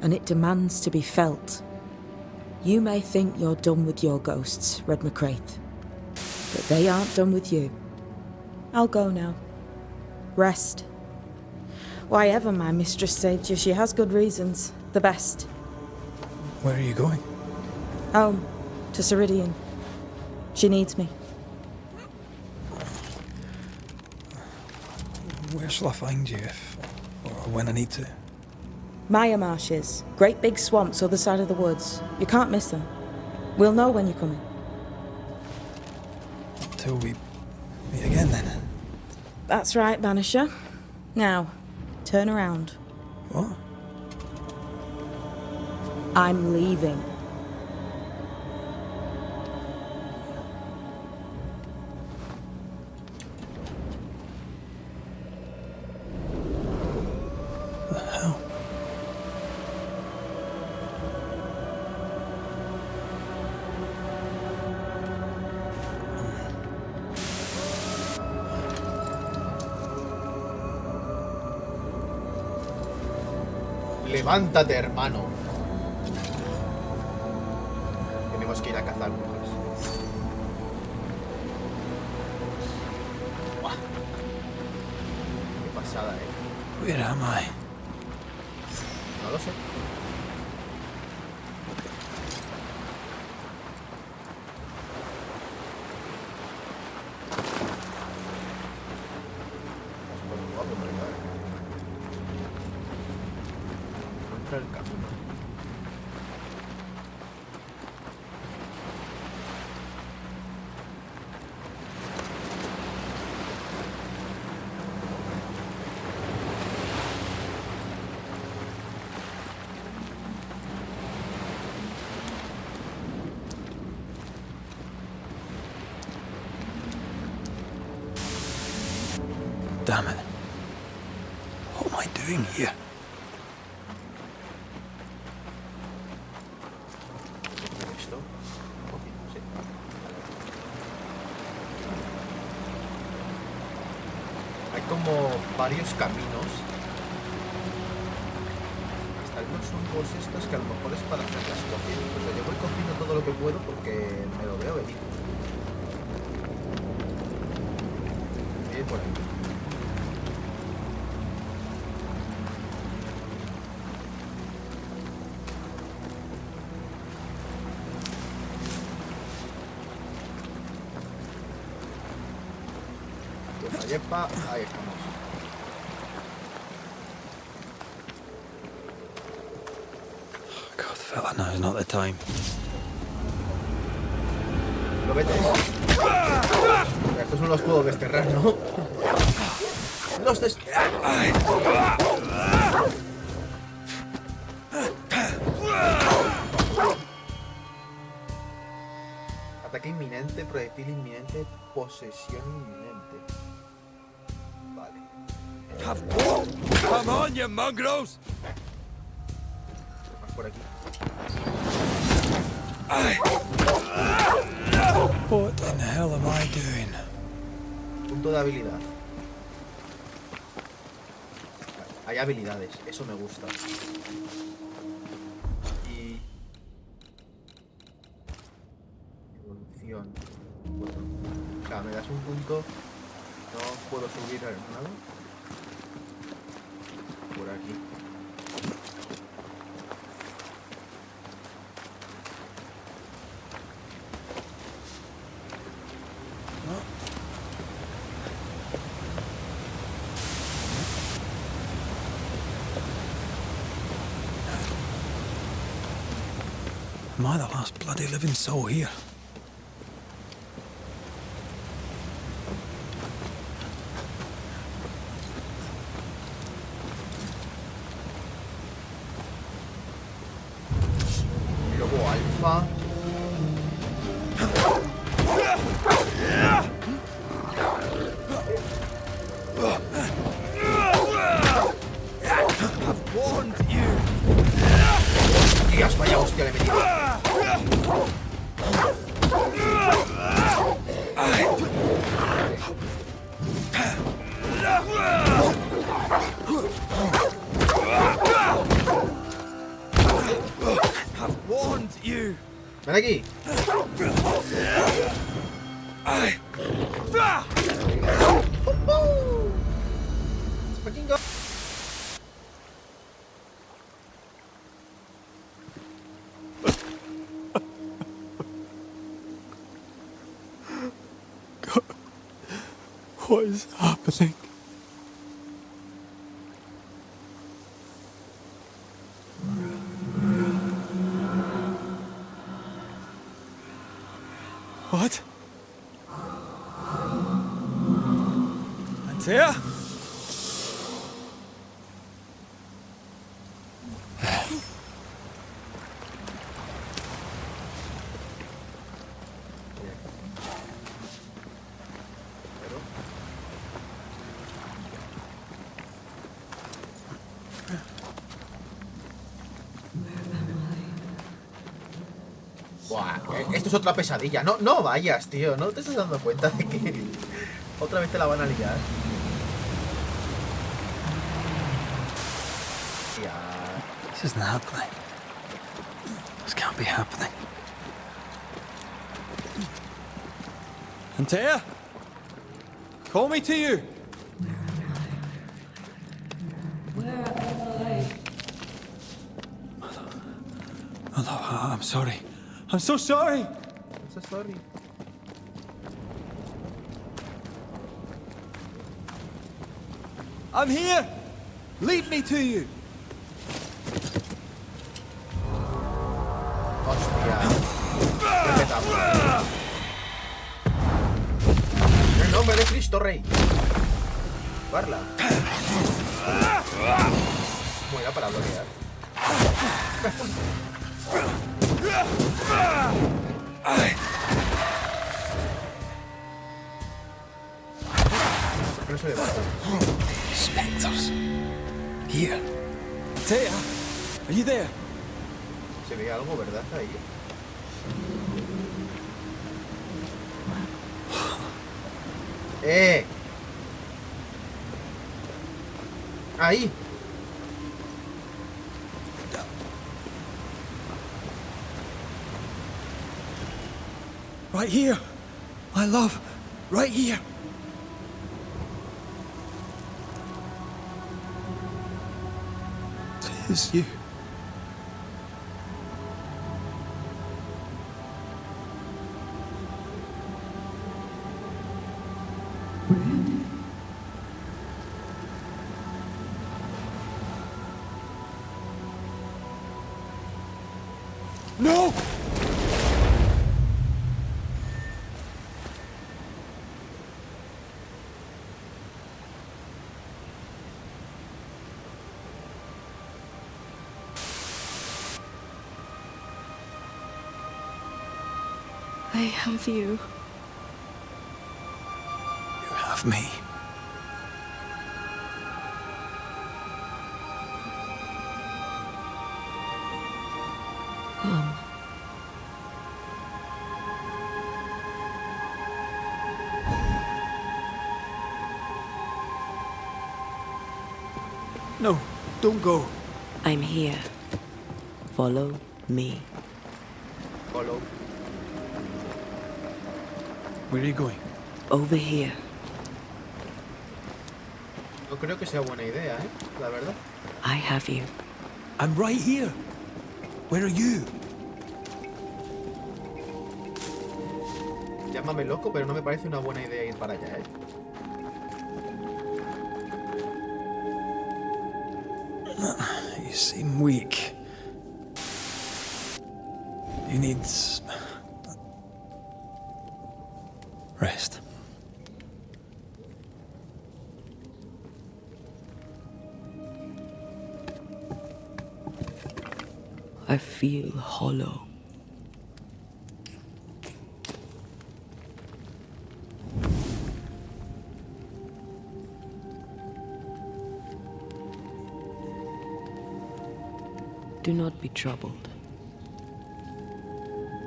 And it demands to be felt. You may think you're done with your ghosts, Red McCraith. But they aren't done with you. I'll go now. Rest. Why ever my mistress saved you, she has good reasons. The best. Where are you going? Home. To Ceridian. She needs me. Where shall I find you if, or when I need to? Maya marshes. Great big swamps other side of the woods. You can't miss them. We'll know when you're coming. Till we meet again then. That's right, Banisher. Now, turn around. What? I'm leaving. The hell? Levántate, hermano. Tenemos que ir a cazar brujas. ¡Buah! Qué pasada, Where am I? No lo sé. El camino. Damn it. What am I doing here? Como varios caminos. Hasta unos hongos estos que a lo mejor es para hacer las cocinas. O sea, yo voy cogiendo todo lo que puedo porque me lo veo venir. Voy a ir por ahí. yepa, ahí estamos. God, fella, now's not the time. ¿Lo metes? Estos son los juegos desterrar, ¿no? Los Ataque inminente, proyectil inminente, posesión inminente. Vale. Come on, you mongrels! Más por aquí. What in the hell am I doing? Punto de habilidad. Hay habilidades, eso me gusta. Y... evolución. Bueno, claro, me das un punto. No puedo subir a nada. Por aquí. Am I the last bloody living soul here? Lobo alfa. Dios, vaya hostia le he metido. Ven aquí. Fucking go. What is happening? What? Antea? Buah, esto es otra pesadilla. No, no vayas, tío. ¿No te estás dando cuenta de que otra vez te la van a liar? Ya. This isn't happening. This can't be happening. Antea? Call me to you. Oh, I'm sorry. I'm so sorry. I'm so sorry. I'm here! Lead me to you! Hostia. Qué petado. En el nombre de Cristo Rey. Parla. Bueno, para bloquear. ¿Por qué no se levanta? Spectres. Here. Antea, are you there? Se ve algo, ¿verdad? Ahí. Ahí. Right here. My love. Right here. It is you. No! I have you. You have me. No, don't go. I'm here. Follow me. Follow. Where are you going? Over here. No creo que sea buena idea, la verdad. I have you. I'm right here. Where are you? Llámame loco, pero no me parece una buena idea ir para allá, You seem weak. You need rest. I feel hollow. Do not be troubled.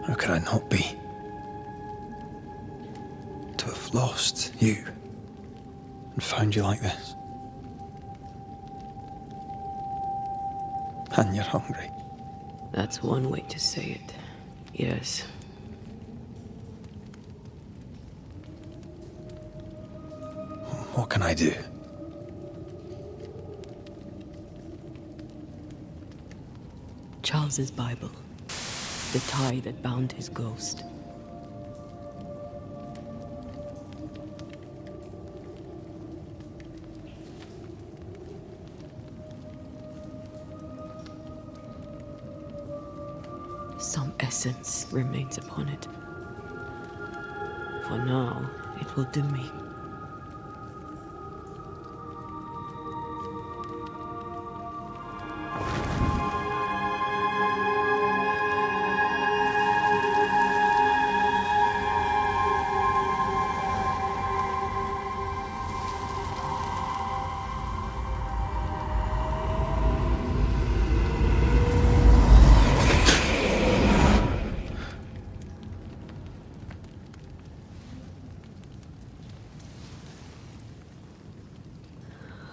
How could I not be? To have lost you and found you like this. And you're hungry. That's one way to say it. Yes. What can I do? Charles's Bible. The tie that bound his ghost. Some essence remains upon it. For now, it will do me.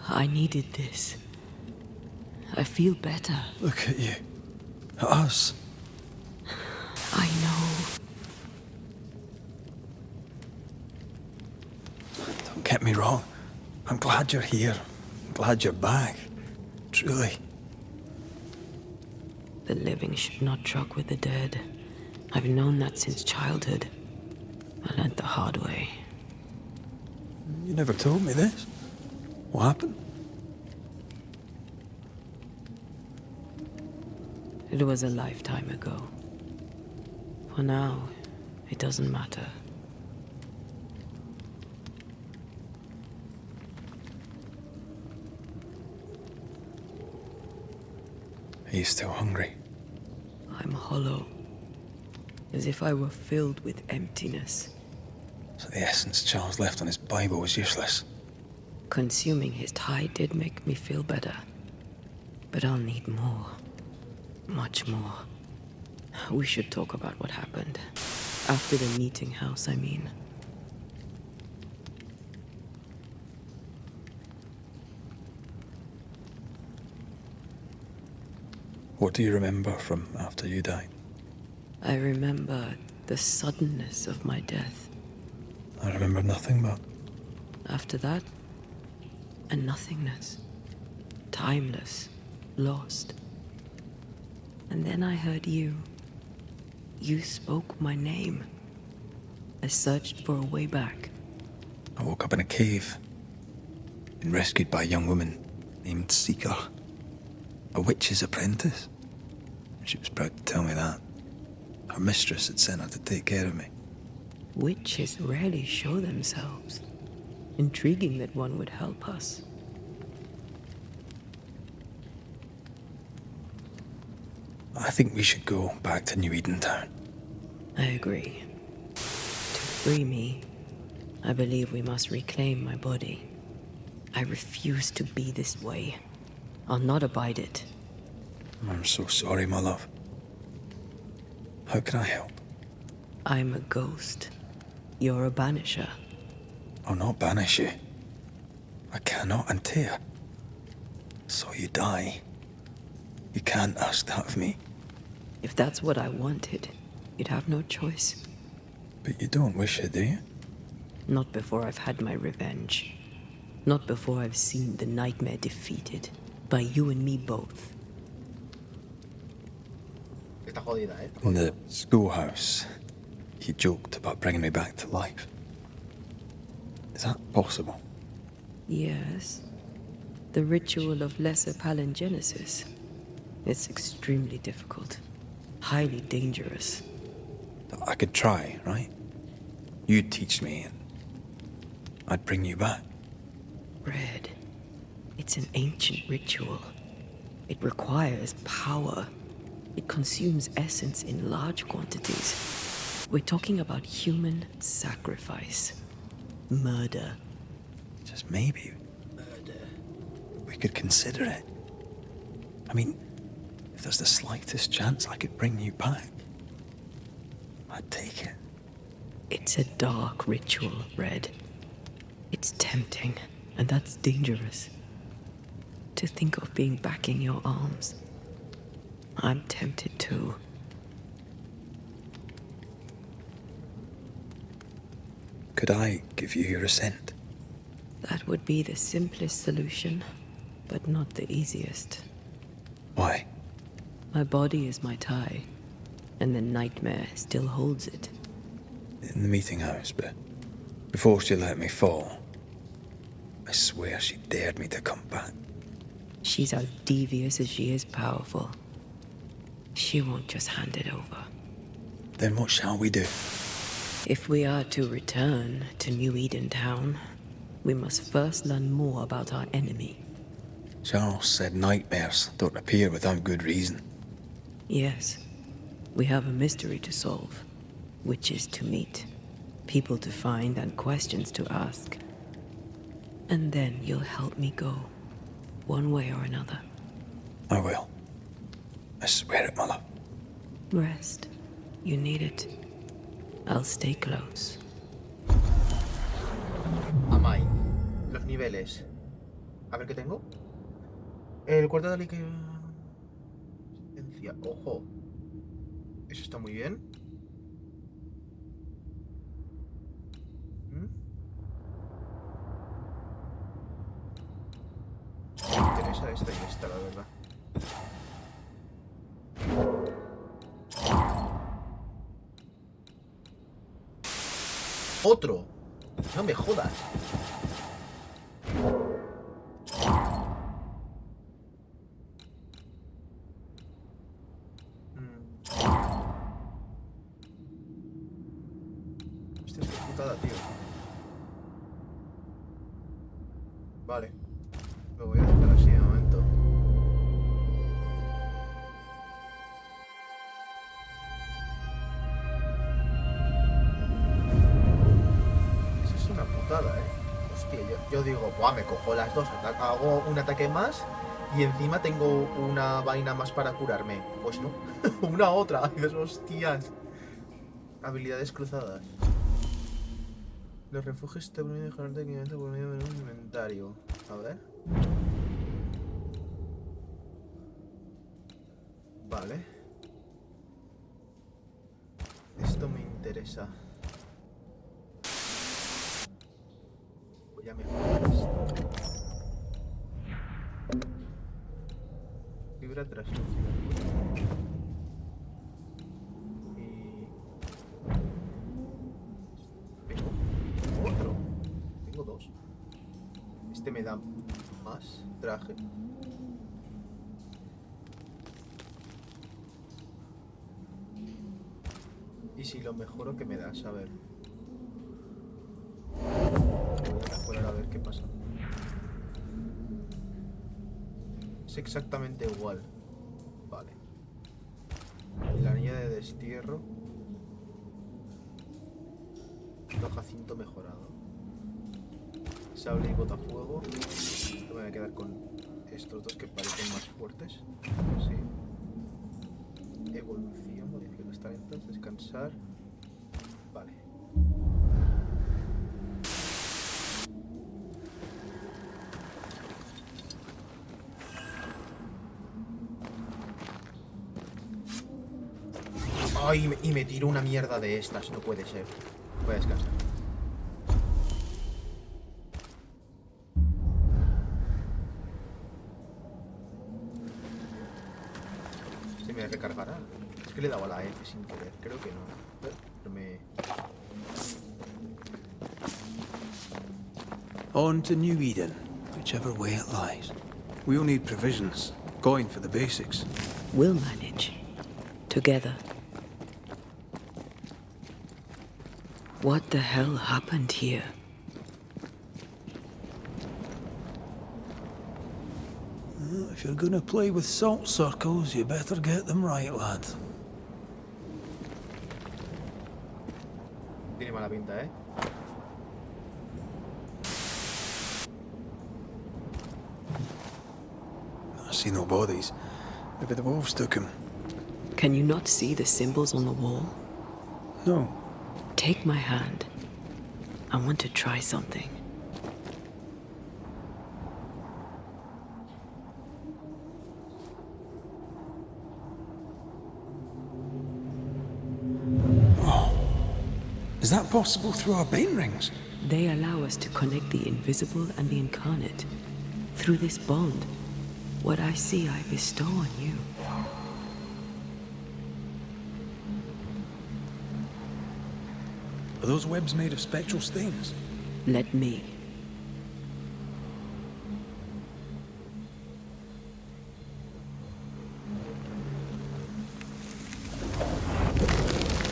I needed this. I feel better. Look at you. At us. I know. Don't get me wrong. I'm glad you're here. I'm glad you're back. Truly. The living should not truck with the dead. I've known that since childhood. I learned the hard way. You never told me this. What happened? It was a lifetime ago. For now, it doesn't matter. Are you still hungry? I'm hollow. As if I were filled with emptiness. So the essence Charles left on his Bible was useless. Consuming his tie did make me feel better. But I'll need more. Much more. We should talk about what happened. After the meeting house, I mean. What do you remember from after you died? I remember the suddenness of my death. I remember nothing but... After that, a nothingness. Timeless. Lost. And then I heard you. You spoke my name. I searched for a way back. I woke up in a cave. Been rescued by a young woman named Seeker. A witch's apprentice. She was proud to tell me that. Her mistress had sent her to take care of me. Witches rarely show themselves. Intriguing that one would help us. I think we should go back to New Eden Town. I agree. To free me, I believe we must reclaim my body. I refuse to be this way. I'll not abide it. I'm so sorry, my love. How can I help? I'm a ghost. You're a banisher. I'll not banish you. I cannot Antea. So you die. You can't ask that of me. If that's what I wanted, you'd have no choice. But you don't wish it, do you? Not before I've had my revenge. Not before I've seen the nightmare defeated. By you and me both. Está jodida, ¿eh? In the schoolhouse, he joked about bringing me back to life. Is that possible? Yes. The ritual of lesser palingenesis. It's extremely difficult. Highly dangerous. I could try, right? You'd teach me and I'd bring you back. Red. It's an ancient ritual. It requires power. It consumes essence in large quantities. We're talking about human sacrifice. Murder. Just maybe. We could consider it. I mean, if there's the slightest chance I could bring you back, I'd take it. It's a dark ritual, Red. It's tempting, and that's dangerous. To think of being back in your arms. I'm tempted too. Could I give you your assent? That would be the simplest solution, but not the easiest. Why? My body is my tie, and the nightmare still holds it. In the meeting house, but before she let me fall, I swear she dared me to come back. She's as devious as she is powerful. She won't just hand it over. Then what shall we do? If we are to return to New Eden Town, we must first learn more about our enemy. Charles said nightmares don't appear without good reason. Yes, we have a mystery to solve, witches to meet, people to find, and questions to ask. And then you'll help me go, one way or another. I will. I swear it, my love. Rest. You need it. I'll stay close. Amai. Los niveles. A ver qué tengo. El cuarto de líquido. Ojo. Eso está muy bien. Me interesa esta y esta, la verdad. ¡Otro! No me jodas. Hostia, es que putada, tío. Vale. Lo voy a dejar así de momento. Eso es una putada, Hostia, yo digo, buah, me cojo las dos, hago un ataque más y encima tengo una vaina más para curarme. Pues no, una otra. Dices, hostias. Habilidades cruzadas. Los refugios te permiten mejorar técnicamente por medio de un inventario. A ver. Vale. Esto me interesa. Voy a mejorar esto. Fibra translúcida. Y... Tengo otro. Tengo dos. Este me da más traje. Y si lo mejoro, ¿qué me das? A ver. Voy a mejorar a ver qué pasa. Es exactamente igual. Vale. Y la anilla de destierro. Jacinto mejorado. Sable y botafuego. Me voy a quedar con estos dos que parecen más fuertes. Sí. Evolución, modificar los talentos, descansar. Vale. Ay, y me tiro una mierda de estas, no puede ser. Voy a descansar. ¿Se me recargará? Es que le he dado a la F sin querer, creo que no. Pero me... On to New Eden, whichever way it lies. We'll need provisions, coin for the basics. We'll manage. Together. What the hell happened here? Well, if you're gonna play with salt circles, you better get them right, lad. Tiene mala pinta, ¿eh? I see no bodies. Maybe the wolves took him. Can you not see the symbols on the wall? No. Take my hand. I want to try something. Oh. Is that possible through our bane rings? They allow us to connect the invisible and the incarnate. Through this bond, what I see I bestow on you. Are those webs made of spectral stains? Let me.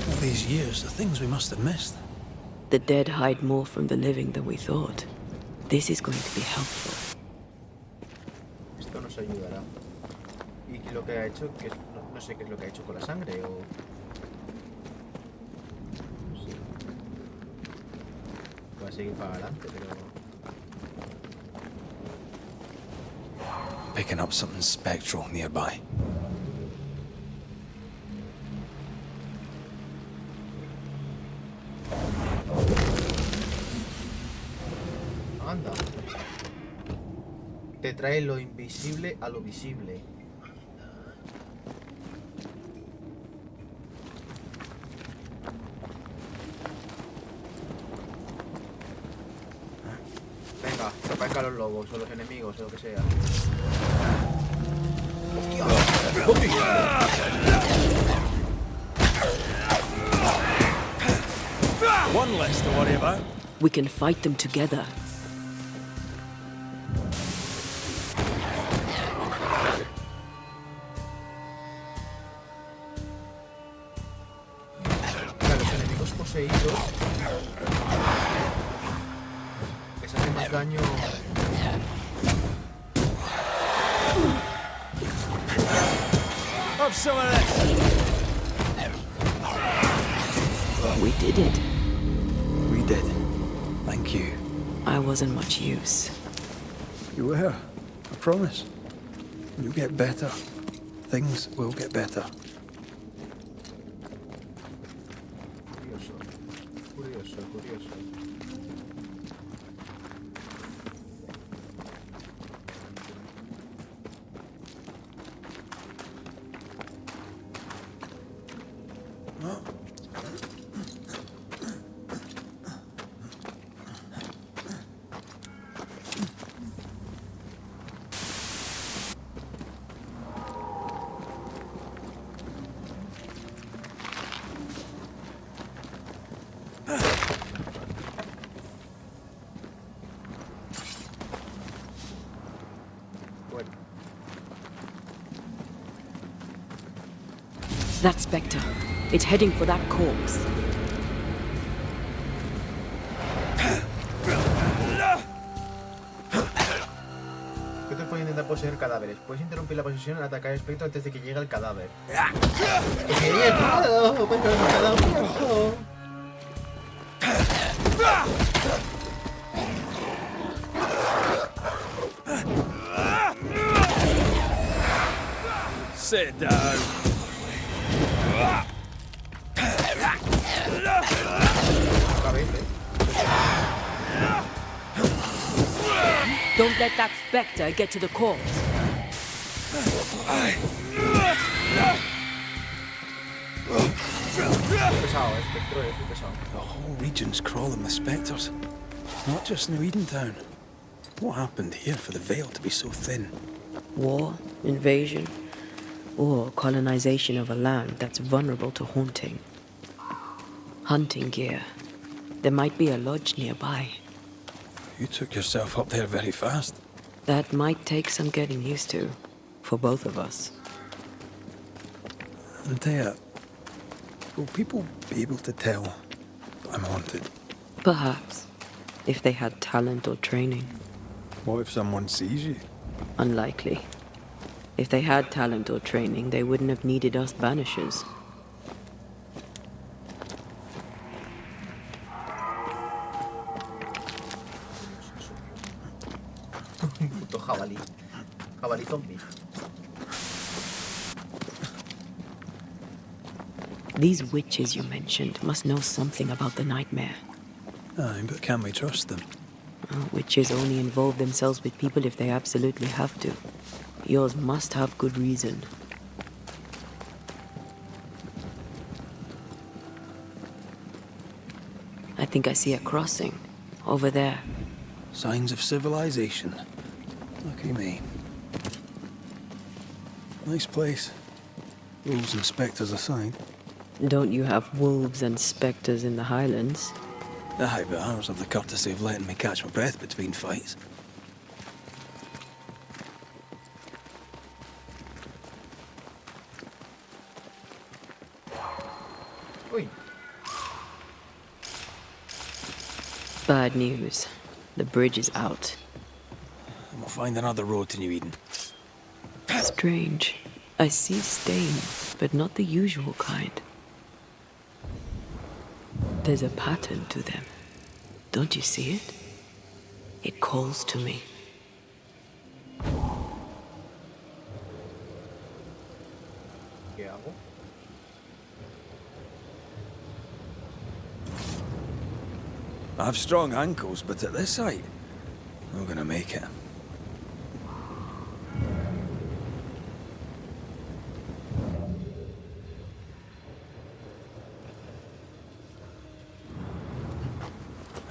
All these years, the things we must have missed. The dead hide more from the living than we thought. This is going to be helpful. Esto nos ayudará. Y lo que ha hecho, que no sé qué es lo que ha hecho con la sangre o... Sí. Voy a seguir para adelante, pero... Picking up something spectral nearby. Anda. Te trae lo invisible a lo visible. Venga, que aparezcan los lobos o los enemigos o lo que sea. One less to worry about. We can fight them together. Los enemigos poseídos les hacen más daño. Have some of this. We did it. We did. Thank you. I wasn't much use. You were. I promise. You'll get better. Things will get better. Curioso, curioso, curioso. That spectre. It's heading for that corpse. Espectros pueden intentar poseer cadáveres. Puedes interrumpir la posesión al atacar al espectro antes de que llegue al cadáver. Sit down. Don't let that spectre get to the corpse. Pesado, espectro es muy pesado. The whole region's crawling with spectres. Not just New Edentown. What happened here for the veil to be so thin? War, invasion, or colonization of a land that's vulnerable to haunting. Hunting gear. There might be a lodge nearby. You took yourself up there very fast. That might take some getting used to, for both of us. Antea, will people be able to tell that I'm haunted? Perhaps, if they had talent or training. What if someone sees you? Unlikely. If they had talent or training, they wouldn't have needed us Banishers. Puto jabalí. Jabalí zombie. These witches you mentioned must know something about the nightmare. Aye, but can we trust them? Well, witches only involve themselves with people if they absolutely have to. Yours must have good reason. I think I see a crossing. Over there. Signs of civilization. Lucky me. Nice place. Rules and spectres aside. Don't you have wolves and spectres in the Highlands? Aye, but ours have the courtesy of letting me catch my breath between fights. Uy. Bad news. The bridge is out. And we'll find another road to New Eden. Strange. I see stains, but not the usual kind. There's a pattern to them. Don't you see it? It calls to me. ¿Qué hago? I have strong ankles, but at this height, I'm gonna make it.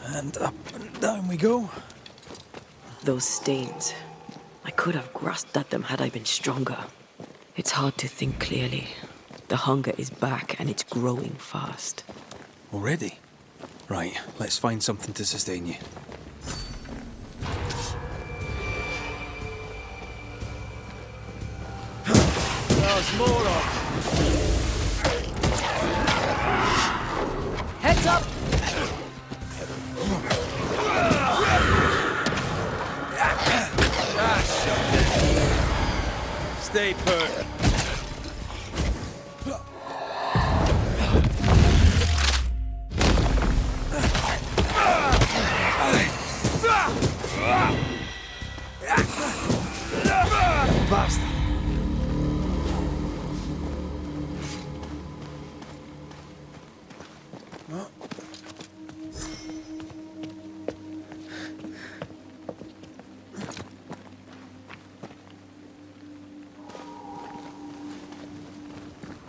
And up and down we go. Those stains. I could have grasped at them had I been stronger. It's hard to think clearly. The hunger is back and it's growing fast. Already? Right, let's find something to sustain you. There's more on. Heads up! Stay put. Bastard.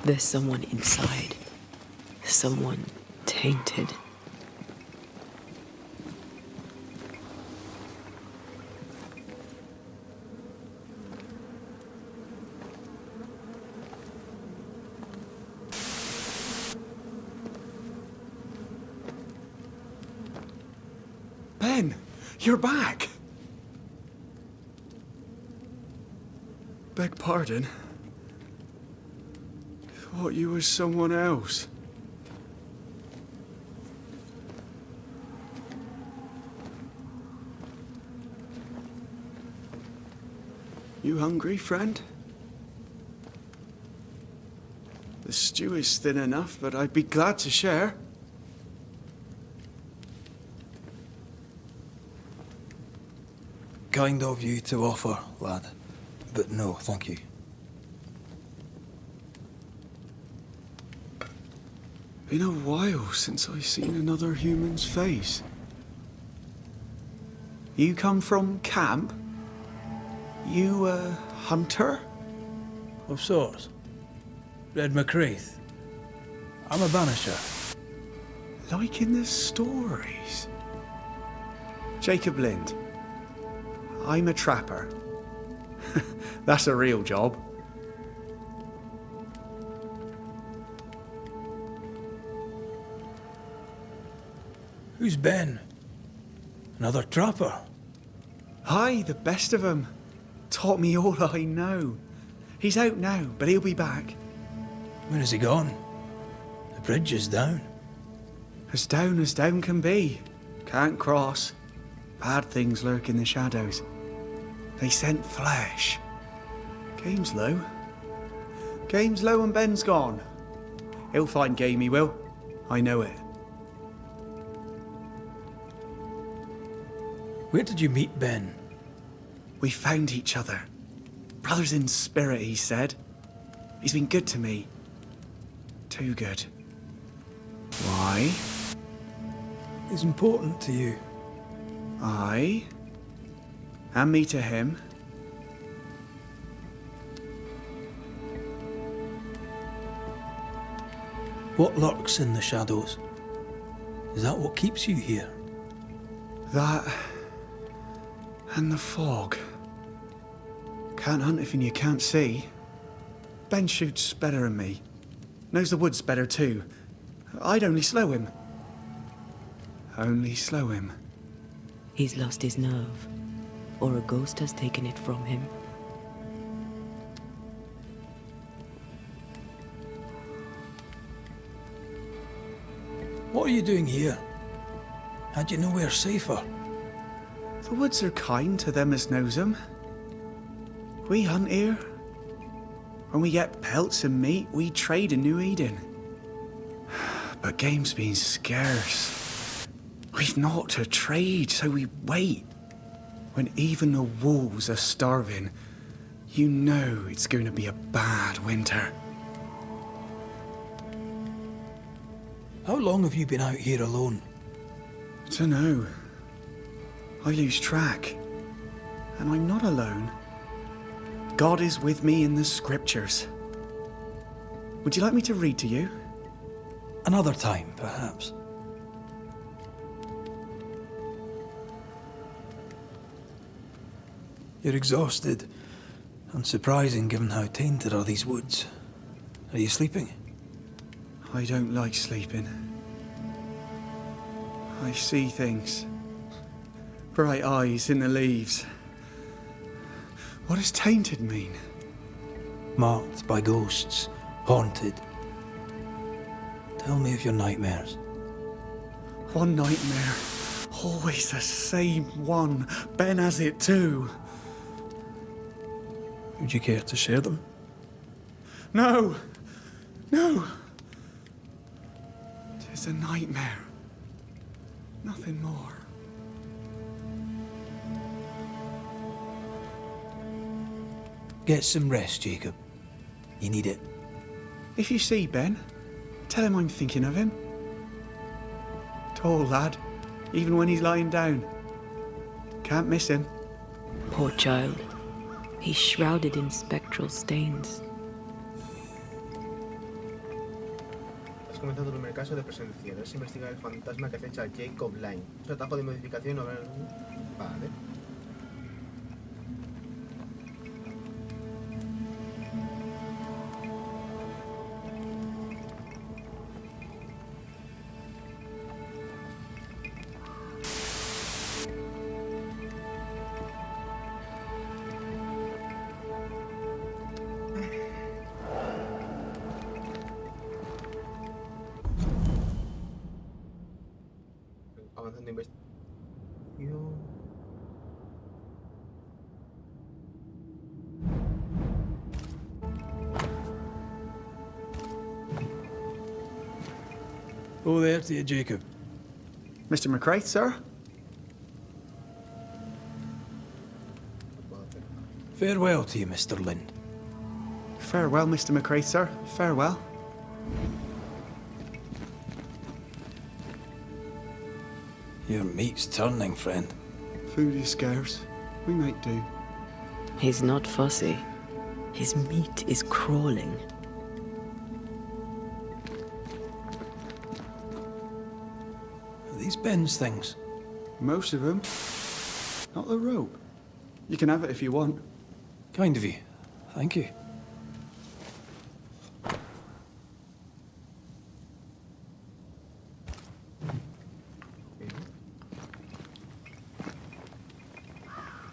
There's someone inside. Someone tainted. Ben, you're back. Beg pardon. thought you were someone else. You hungry, friend? The stew is thin enough, but I'd be glad to share. Kind of you to offer, lad. But no, thank you. Been a while since I've seen another human's face. You come from camp? You a hunter? Of sorts. Red McCreath. I'm a banisher. Like in the stories. Jacob Lind. I'm a trapper. That's a real job. Who's Ben? Another trapper? Aye, the best of 'em. Taught me all I know. He's out now, but he'll be back. Where has he gone? The bridge is down. As down can be. Can't cross. Bad things lurk in the shadows. They scent flesh. Game's low. Game's low and Ben's gone. He'll find game, he will. I know it. Where did you meet Ben? We found each other. Brothers in spirit, he said. He's been good to me. Too good. Why? He's important to you. Aye. And me to him. What lurks in the shadows? Is that what keeps you here? That... and the fog. Can't hunt if you can't see. Ben shoots better than me. Knows the woods better too. I'd only slow him. Only slow him. He's lost his nerve, or a ghost has taken it from him. What are you doing here? Had you nowhere safer? The woods are kind to them as knows 'em. We hunt here. When we get pelts and meat, we trade in New Eden. But game's been scarce. We've naught to trade, so we wait. When even the wolves are starving, you know it's going to be a bad winter. How long have you been out here alone? Dunno. I lose track. And I'm not alone. God is with me in the scriptures. Would you like me to read to you? Another time, perhaps. You're exhausted. Unsurprising given how tainted are these woods. Are you sleeping? I don't like sleeping. I see things. Bright eyes in the leaves. What does tainted mean? Marked by ghosts. Haunted. Tell me of your nightmares. One nightmare. Always the same one. Ben has it too. Would you care to share them? No! No! 'Tis a nightmare. Nothing more. Get some rest, Jacob. You need it. If you see Ben, tell him I'm thinking of him. Tall lad, even when he's lying down. Can't miss him. Poor child. He's shrouded in spectral stains. Has comenzado el primer caso de presencia. Debes investigar el fantasma que acecha a Jacob Line. Su atajo de modificación... Vale. Avanzando investigación. Oh, there to you, Jacob. Mr. McCraith, sir? Farewell to you, Mr. Lind. Farewell, Mr. McCraith, sir. Farewell. Your meat's turning, friend. Food is scarce. We might do. He's not fussy. His meat is crawling. Are these Ben's things? Most of them. Not the rope. You can have it if you want. Kind of you. Thank you.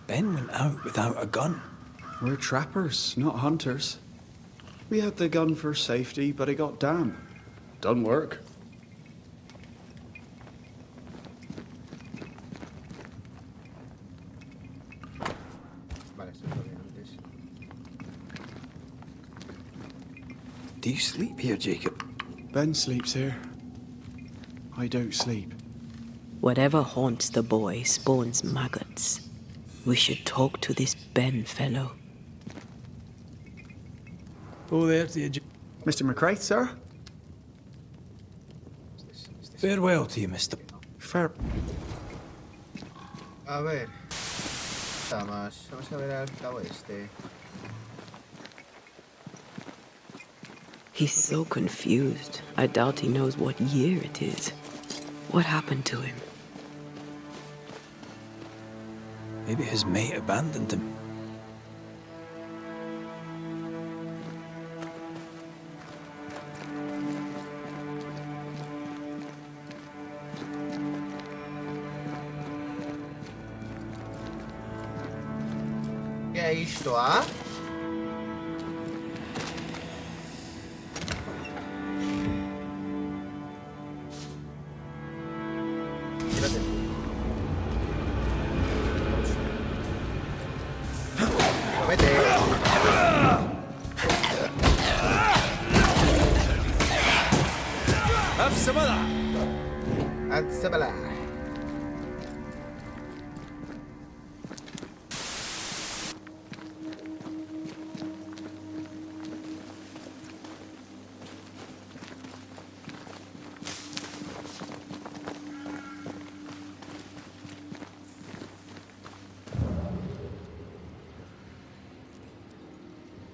Ben went out without a gun. We're trappers, not hunters. We had the gun for safety, but it got damp. Doesn't work. Vale, esto es lo de antes. Do you sleep here, Jacob? Ben sleeps here. I don't sleep. Whatever haunts the boy spawns maggots. We should talk to this Ben fellow. Oh, there to you, Mr. McCraith, sir? Farewell to you, Mr. A ver. Vamos a ver al cabo este. He's so confused. I doubt he knows what year it is. What happened to him? Maybe his mate abandoned him. ¿Qué es esto, ah?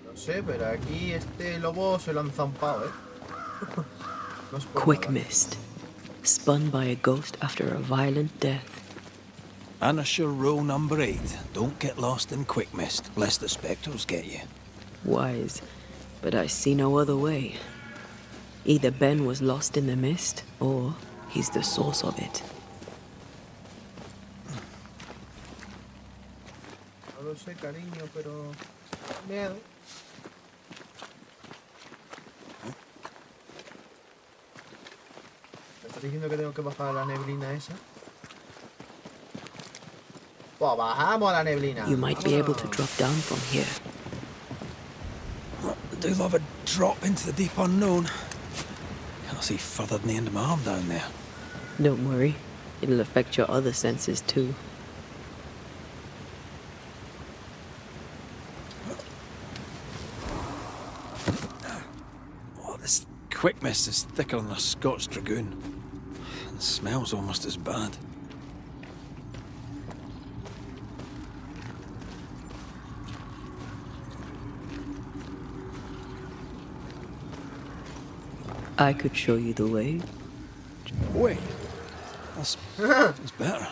No sé, pero aquí este lobo se lo han zampado, No es por Quick nada. mist. Spun by a ghost after a violent death. Banisher rule number 8. Don't get lost in quick mist, lest the spectres get you. Wise, but I see no other way. Either Ben was lost in the mist, or he's the source of it. No lo sé, cariño, pero... miedo. ¿Me estás diciendo que tengo que bajar a la neblina esa? Pues bajamos a la neblina. You might be able to drop down from here. I do love a drop into the deep unknown. Can't see further than the end of my arm down there. Don't worry, it'll affect your other senses too. Oh, this quick mist is thicker than a Scotch dragoon. And smells almost as bad. I could show you the way. Wait, that's better.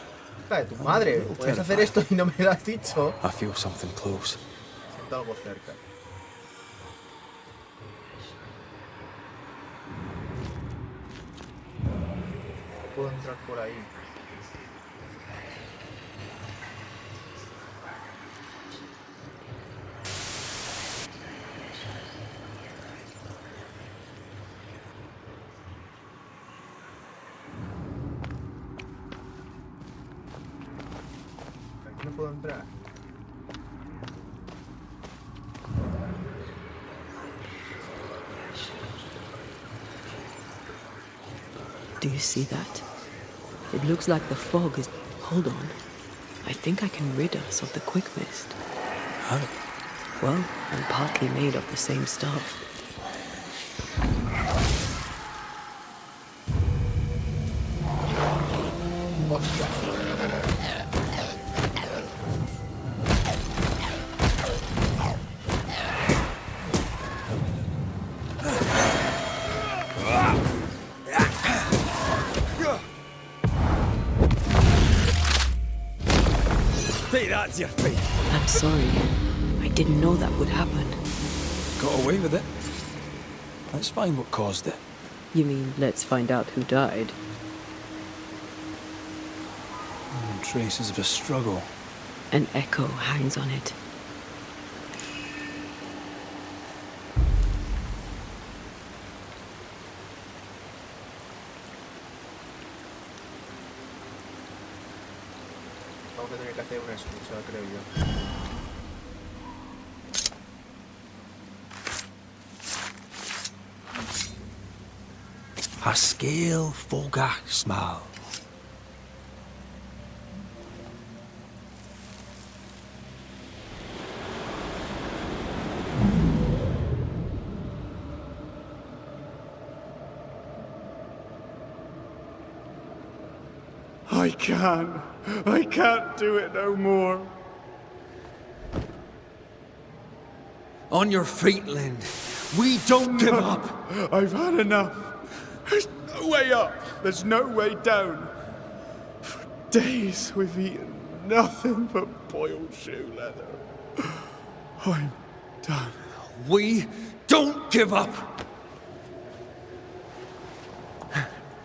Hija de tu madre, puedes hacer esto y no me lo has dicho. I feel something close. Siento algo cerca. Puedo entrar por ahí. puedo entrar. Do you see that? It looks like the fog is... Hold on. I think I can rid us of the quick mist. How? Well, I'm partly made of the same stuff. Take that to your face. I'm sorry. I didn't know that would happen. Got away with it. Let's find what caused it. You mean, let's find out who died? Traces of a struggle. An echo hangs on it. Vamos a tener que hacer una excusa, creo yo. A scale fogach smile. I can't do it no more. On your feet, Lind. We don't give up. I've had enough. There's no way up. There's no way down. For days we've eaten nothing but boiled shoe leather. I'm done. We don't give up.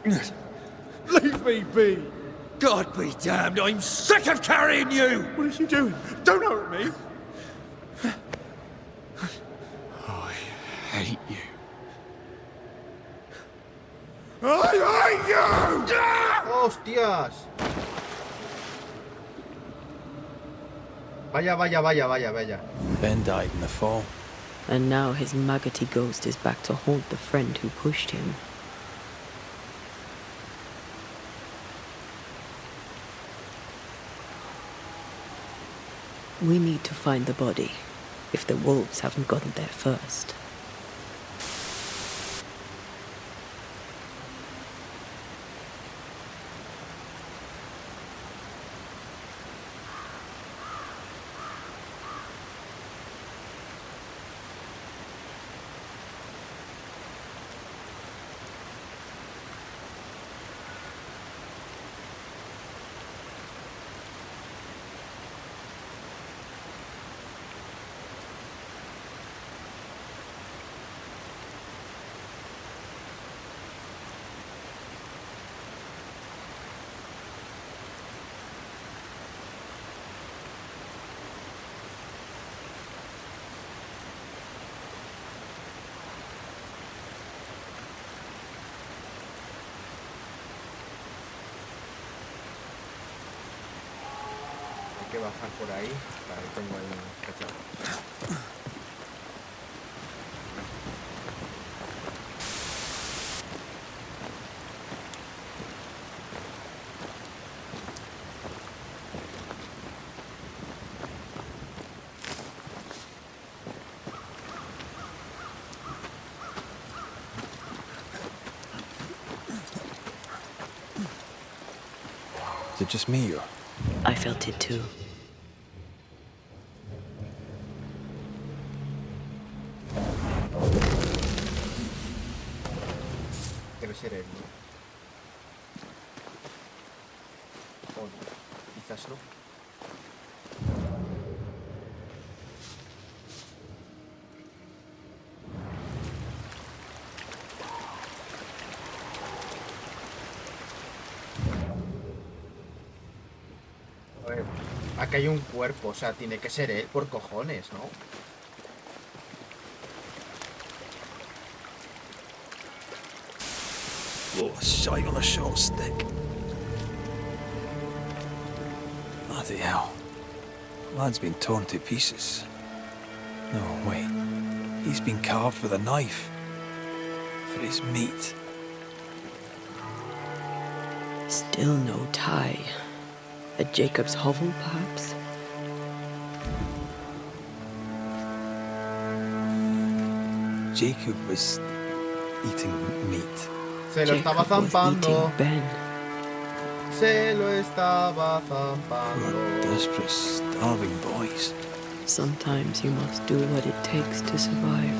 Leave me be. God be damned, I'm sick of carrying you! What are you doing? Don't hurt me. I hate you. I hate you! ¡Hostias! Vaya. Ben died in the fall. And now his maggoty ghost is back to haunt the friend who pushed him. We need to find the body, if the wolves haven't gotten there first. Hay que bajar por ahí. Ahí tengo el cacharro. Is it just me or? I felt it too. Debe ser él, ¿no? O no, quizás no. A ver, aquí hay un cuerpo, o sea, tiene que ser él por cojones, ¿no? Oh, a shite on a short stick. Bloody hell. Lad's been torn to pieces. No, wait. He's been carved with a knife. For his meat. Still no tie. At Jacob's hovel, perhaps? Jacob was eating meat. Se lo estaba Jacob was zampando. eating Ben. Se lo estaba zampando. Poor, desperate, starving boys. Sometimes you must do what it takes to survive.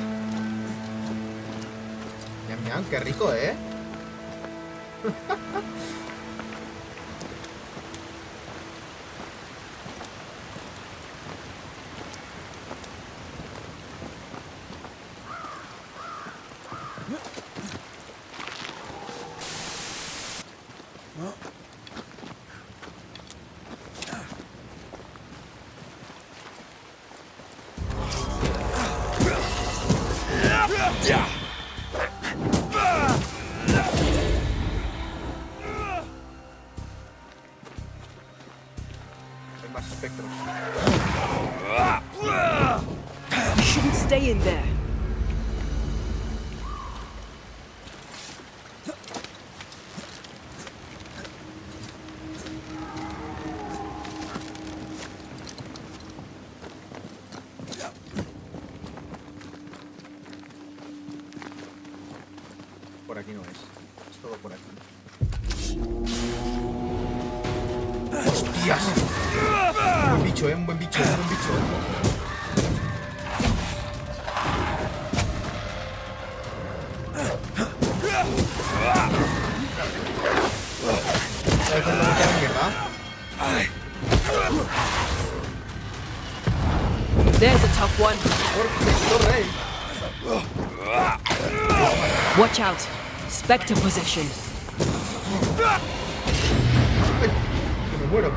Miam, miam, qué rico, ¿eh? Hay más espectros. You shouldn't stay in there. Por aquí no es. Es todo por aquí. ¡Hostias! Un buen bicho, un buen bicho, un buen bicho. ¿Sabes cuánto me queda mierda? There's a tough one. ¡Corre! Watch out. Spectre possession. Que me muero.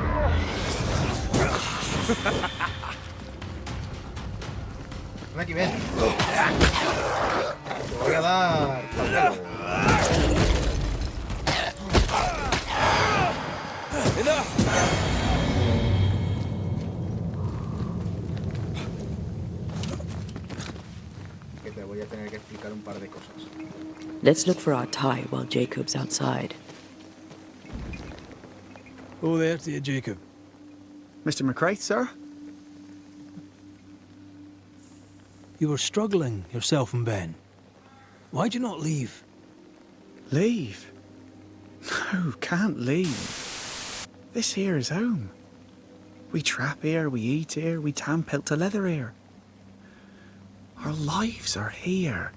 Ven aquí, ven. Te voy a dar pal pelo. Que te voy a tener que explicar un par de cosas. Let's look for our tie while Jacob's outside. Oh, there to you, Jacob. Mr. McCraith, sir? You were struggling, yourself and Ben. Why'd you not leave? Leave? No, can't leave. This here is home. We trap here, we eat here, we tan pelt to leather here. Our lives are here.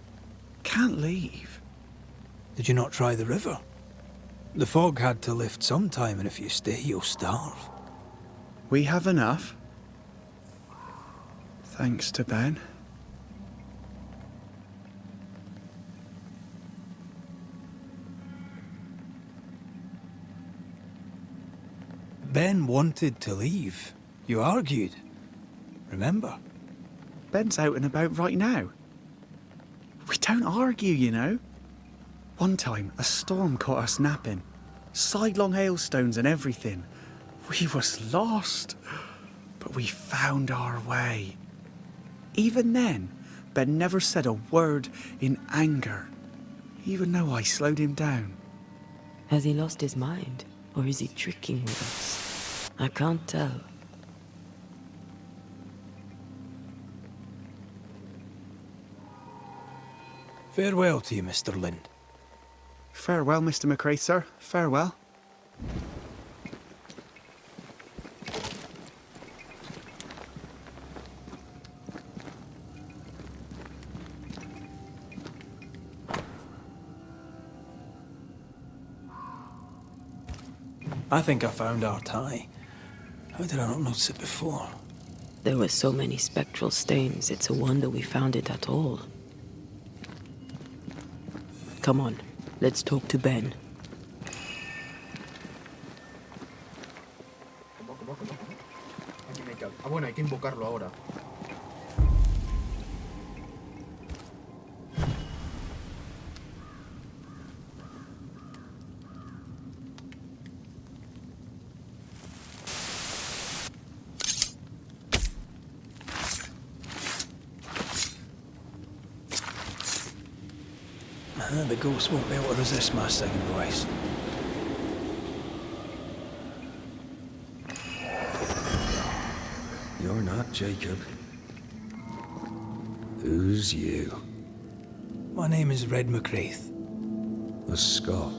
Can't leave. Did you not try the river? The fog had to lift sometime, and if you stay, you'll starve. We have enough. Thanks to Ben. Ben wanted to leave. You argued. Remember? Ben's out and about right now. We don't argue, you know. One time, a storm caught us napping. Sidelong hailstones and everything. We was lost. But we found our way. Even then, Ben never said a word in anger. Even though I slowed him down. Has he lost his mind? Or is he tricking with us? I can't tell. Farewell to you, Mr. Lind. Farewell, Mr. McCraith, sir. Farewell. I think I found our tie. How did I not notice it before? There were so many spectral stains, it's a wonder we found it at all. Come on, let's talk to Ben. ¿Cómo? Ah, bueno, hay que invocarlo ahora. The ghosts won't be able to resist my singing voice. You're not Jacob. Who's you? My name is Red McCraith. A Scot.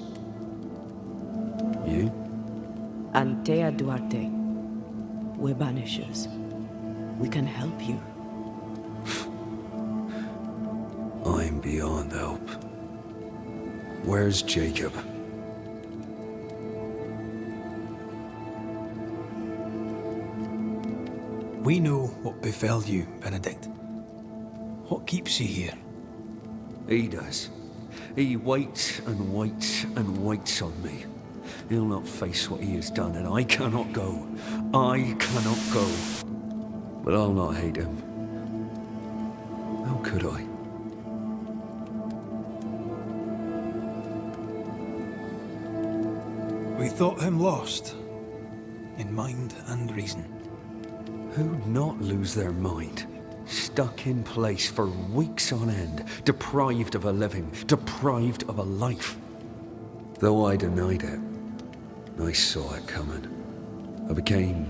You? Antea Duarte. We're Banishers. We can help you. I'm beyond help. Where's Jacob? We know what befell you, Benedict. What keeps you here? He does. He waits and waits and waits on me. He'll not face what he has done, and I cannot go. I cannot go. But I'll not hate him. How could I? We thought him lost, in mind and reason. Who'd not lose their mind? Stuck in place for weeks on end, deprived of a living, deprived of a life. Though I denied it, I saw it coming. I became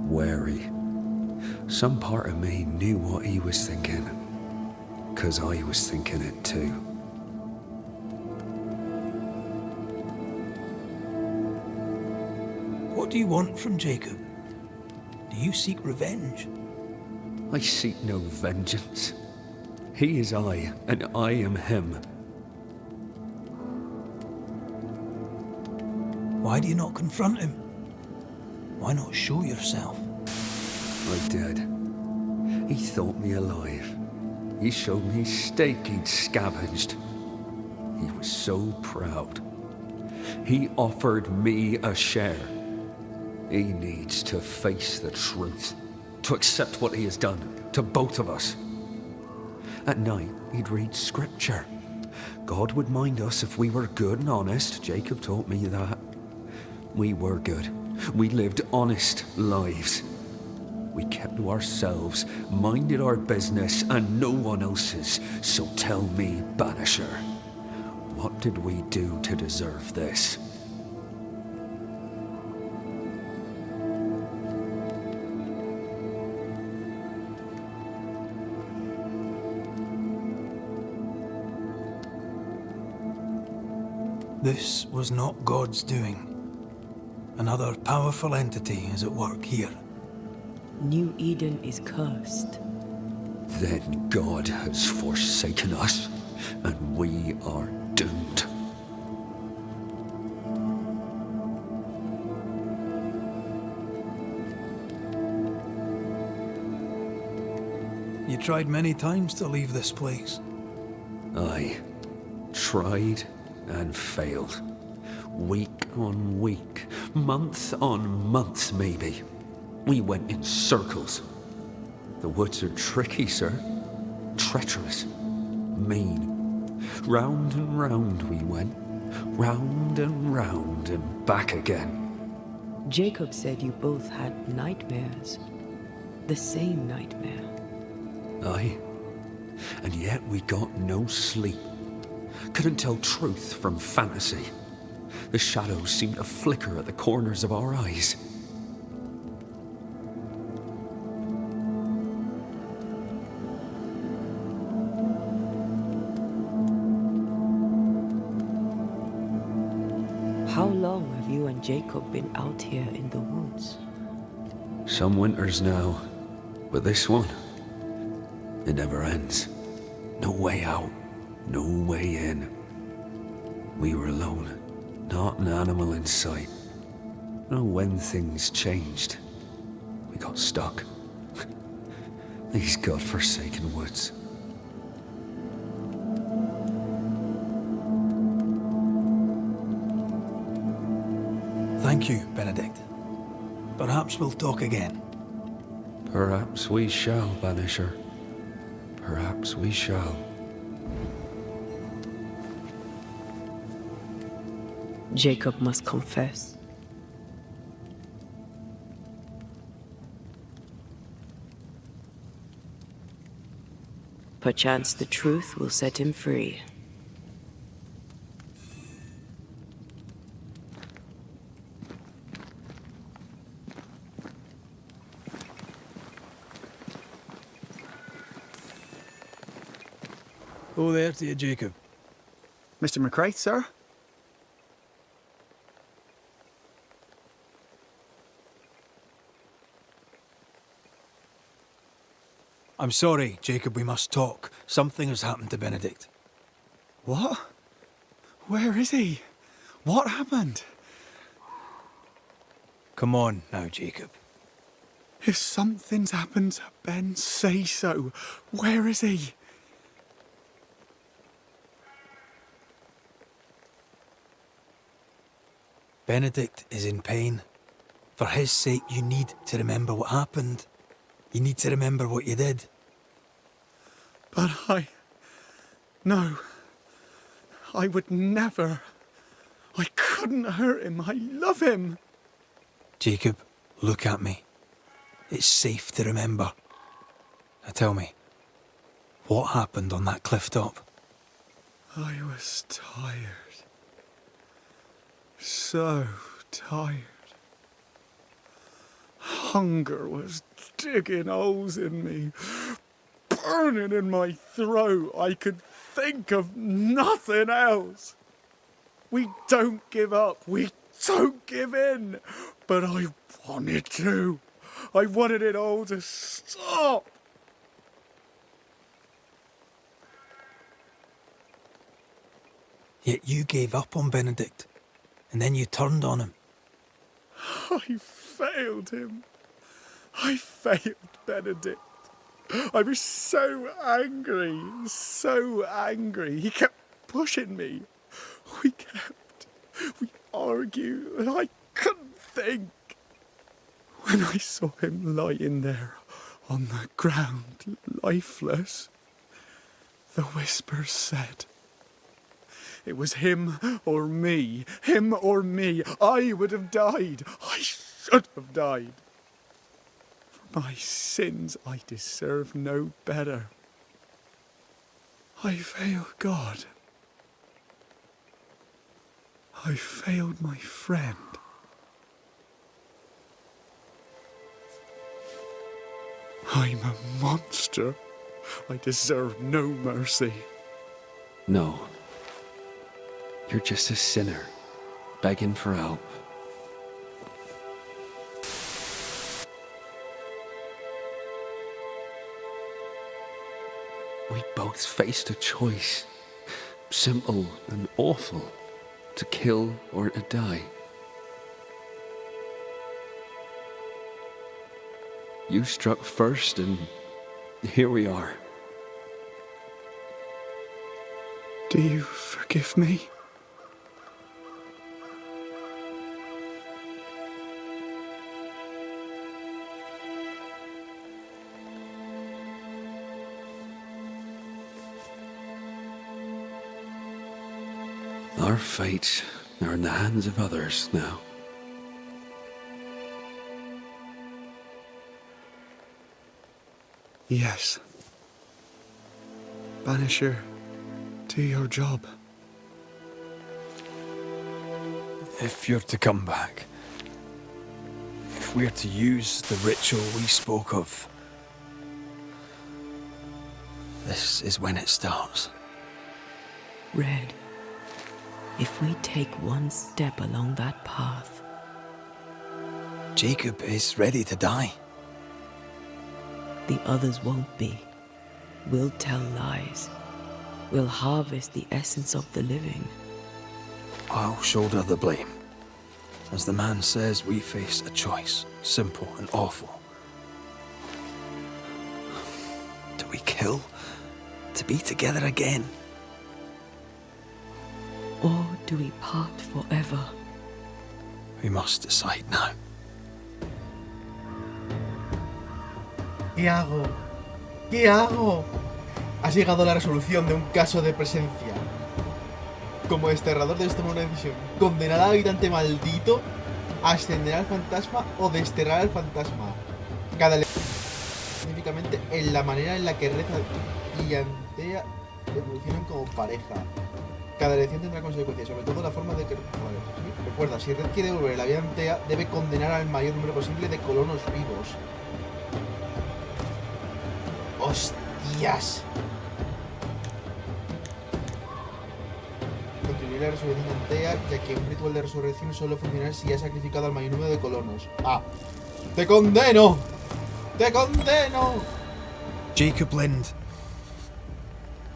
wary. Some part of me knew what he was thinking, 'cause I was thinking it too. What do you want from Jacob? Do you seek revenge? I seek no vengeance. He is I, and I am him. Why do you not confront him? Why not show yourself? I did. He thought me alive. He showed me steak he'd scavenged. He was so proud. He offered me a share. He needs to face the truth, to accept what he has done to both of us. At night, he'd read scripture. God would mind us if we were good and honest. Jacob taught me that. We were good. We lived honest lives. We kept to ourselves, minded our business and no one else's. So tell me, Banisher, what did we do to deserve this? This was not God's doing. Another powerful entity is at work here. New Eden is cursed. Then God has forsaken us, and we are doomed. You tried many times to leave this place. I tried and failed. Week on week, month on month maybe. We went in circles. The woods are tricky, sir. Treacherous. Mean. Round and round we went. Round and back again. Jacob said you both had nightmares. The same nightmare. Aye. And yet we got no sleep. Couldn't tell truth from fantasy. The shadows seemed to flicker at the corners of our eyes. How long have you and Jacob been out here in the woods? Some winters now, but this one, it never ends. No way out, no way in. We were alone, not an animal in sight. And when things changed, we got stuck. These godforsaken woods. Thank you, Benedict. Perhaps we'll talk again. Perhaps we shall, Banisher. Perhaps we shall. Jacob must confess. Perchance the truth will set him free. Oh, there to you, Jacob. Mr. McCraith, sir? I'm sorry, Jacob, we must talk. Something has happened to Benedict. What? Where is he? What happened? Come on now, Jacob. If something's happened to Ben, say so. Where is he? Benedict is in pain. For his sake, you need to remember what happened. You need to remember what you did. But No. I would never. I couldn't hurt him. I love him. Jacob, look at me. It's safe to remember. Now tell me, what happened on that cliff top? I was tired. So tired. Hunger was digging holes in me, burning in my throat. I could think of nothing else. We don't give up. We don't give in. But I wanted to. I wanted it all to stop. Yet you gave up on Benedict, and then you turned on him. I failed him. I failed Benedict. I was so angry, so angry. He kept pushing me. We argued, and I couldn't think. When I saw him lying there on the ground, lifeless, the whispers said, it was him or me. Him or me. I would have died. I should have died. For my sins, I deserve no better. I failed God. I failed my friend. I'm a monster. I deserve no mercy. No. You're just a sinner, begging for help. We both faced a choice, simple and awful, to kill or to die. You struck first, and here we are. Do you forgive me? Our fates are in the hands of others now. Yes. Banisher, do your job. If you're to come back, if we're to use the ritual we spoke of, this is when it starts. Red, if we take one step along that path... Jacob is ready to die. The others won't be. We'll tell lies. We'll harvest the essence of the living. I'll shoulder the blame. As the man says, we face a choice, simple and awful. Do we kill to be together again? Or do we part forever? We must decide now. ¿Qué hago? ¿Qué hago? Has llegado a la resolución de un caso de presencia. Como desterrador debes tomar una decisión. ¿Condenar al habitante maldito, ascender al fantasma o desterrar al fantasma? Cada elección específicamente en la manera en la que Reza y Antea evolucionan como pareja. Cada elección tendrá consecuencias, sobre todo la forma de que... Vale, ¿sí? Recuerda, si Red quiere devolver la vida a Antea, debe condenar al mayor número posible de colonos vivos. ¡Hostias! impedir la resurrección de Antea, ya que un ritual de resurrección solo funcionará si has sacrificado al mayor número de colonos. ¡Ah! ¡Te condeno! ¡Te condeno! Jacob Lind,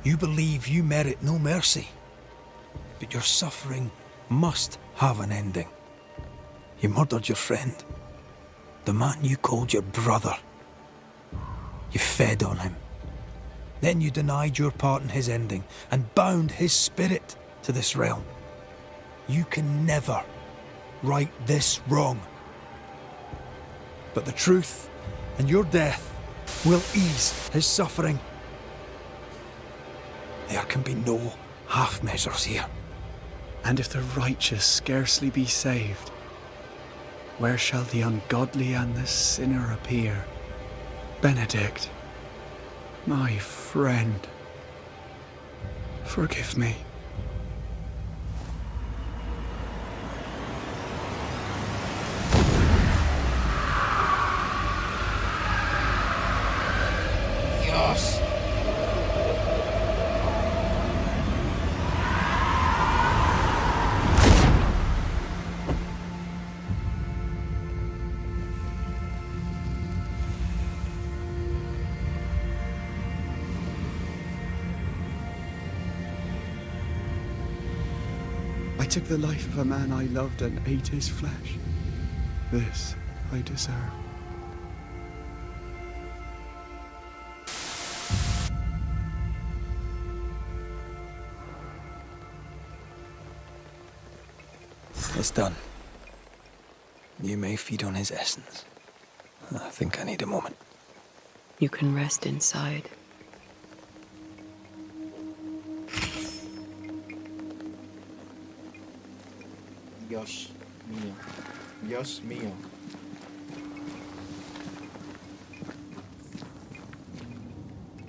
you believe you merit no mercy, but your suffering must have an ending. You murdered your friend, the man you called your brother. You fed on him. Then you denied your part in his ending and bound his spirit to this realm. You can never right this wrong. But the truth and your death will ease his suffering. There can be no half measures here. And if the righteous scarcely be saved, where shall the ungodly and the sinner appear? Benedict, my friend, forgive me. Dios. I took the life of a man I loved and ate his flesh. This I deserve. It's done. You may feed on his essence. I think I need a moment. You can rest inside. Dios mío. Dios mío.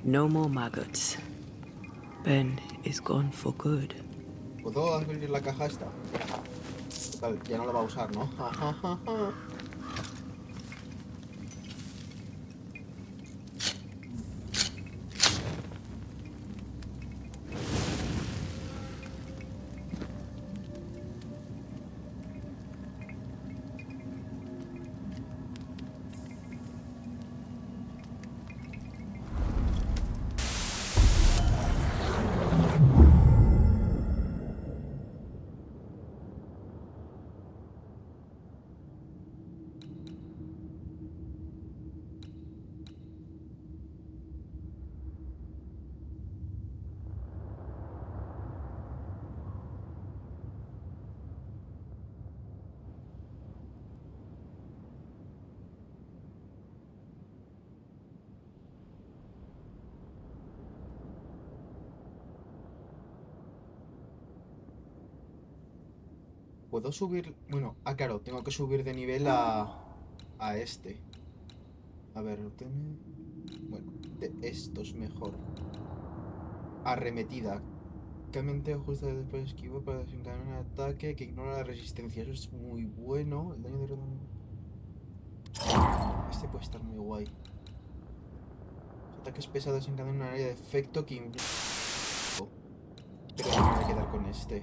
No more maggots. Ben is gone for good. ¿Puedo abrir la caja esta? Total, ya no la va a usar, ¿no? ¿Puedo subir? Bueno, claro, tengo que subir de nivel a este. A ver, bueno, de estos mejor. Arremetida. Realmente justo después esquivo para desencadenar un ataque que ignora la resistencia. Eso es muy bueno. El daño de este puede estar muy guay. Los ataques pesados desencadenan un área de efecto que... Pero me voy a quedar con este.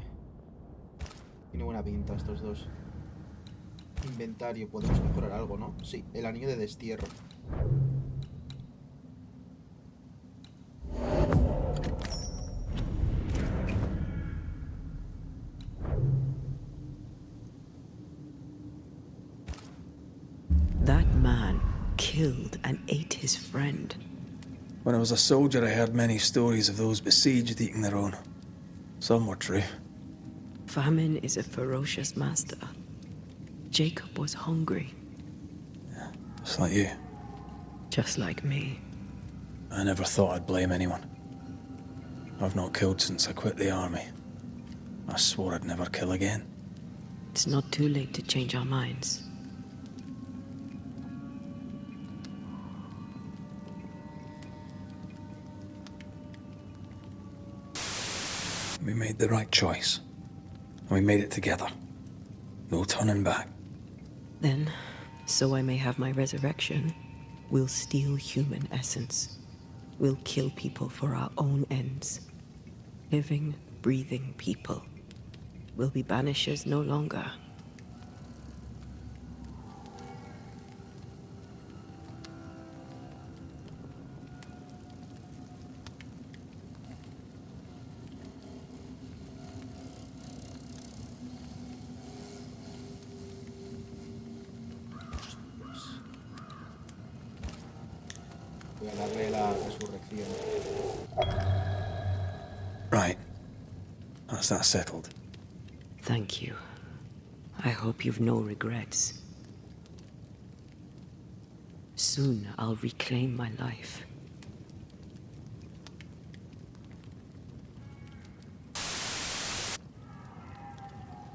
Tiene buena pinta estos dos. Inventario, podemos mejorar algo, ¿no? Sí, el anillo de destierro. That man killed and ate his friend. When I was a soldier, I heard many stories of those besieged eating their own. Some were true. Famine is a ferocious master. Jacob was hungry. Yeah, just like you. Just like me. I never thought I'd blame anyone. I've not killed since I quit the army. I swore I'd never kill again. It's not too late to change our minds. We made the right choice. And we made it together. No turning back. Then, so I may have my resurrection, we'll steal human essence. We'll kill people for our own ends. Living, breathing people. will be banishers no longer. Voy a darle la resurrección. Right. That's that settled. Thank you. I hope you've no regrets. Soon I'll reclaim my life.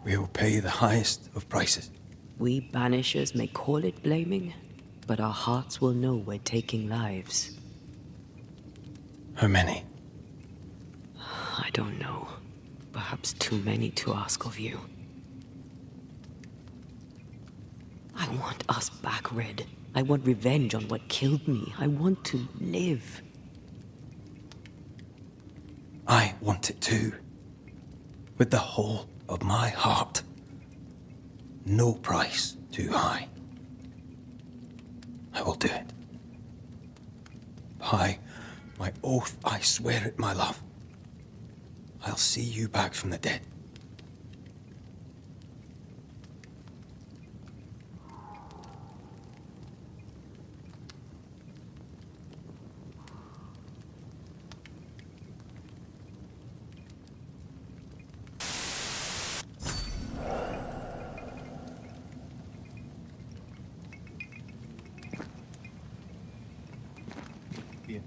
We'll pay the highest of prices. We banishers may call it blaming, but our hearts will know we're taking lives. How many? I don't know. Perhaps too many to ask of you. I want us back, Red. I want revenge on what killed me. I want to live. I want it too. With the whole of my heart. No price too high. I will do it. By my oath, I swear it, my love. I'll see you back from the dead. Bien.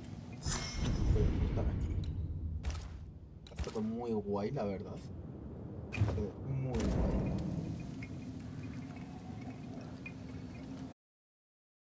Podemos estar aquí. Esto es muy guay, la verdad.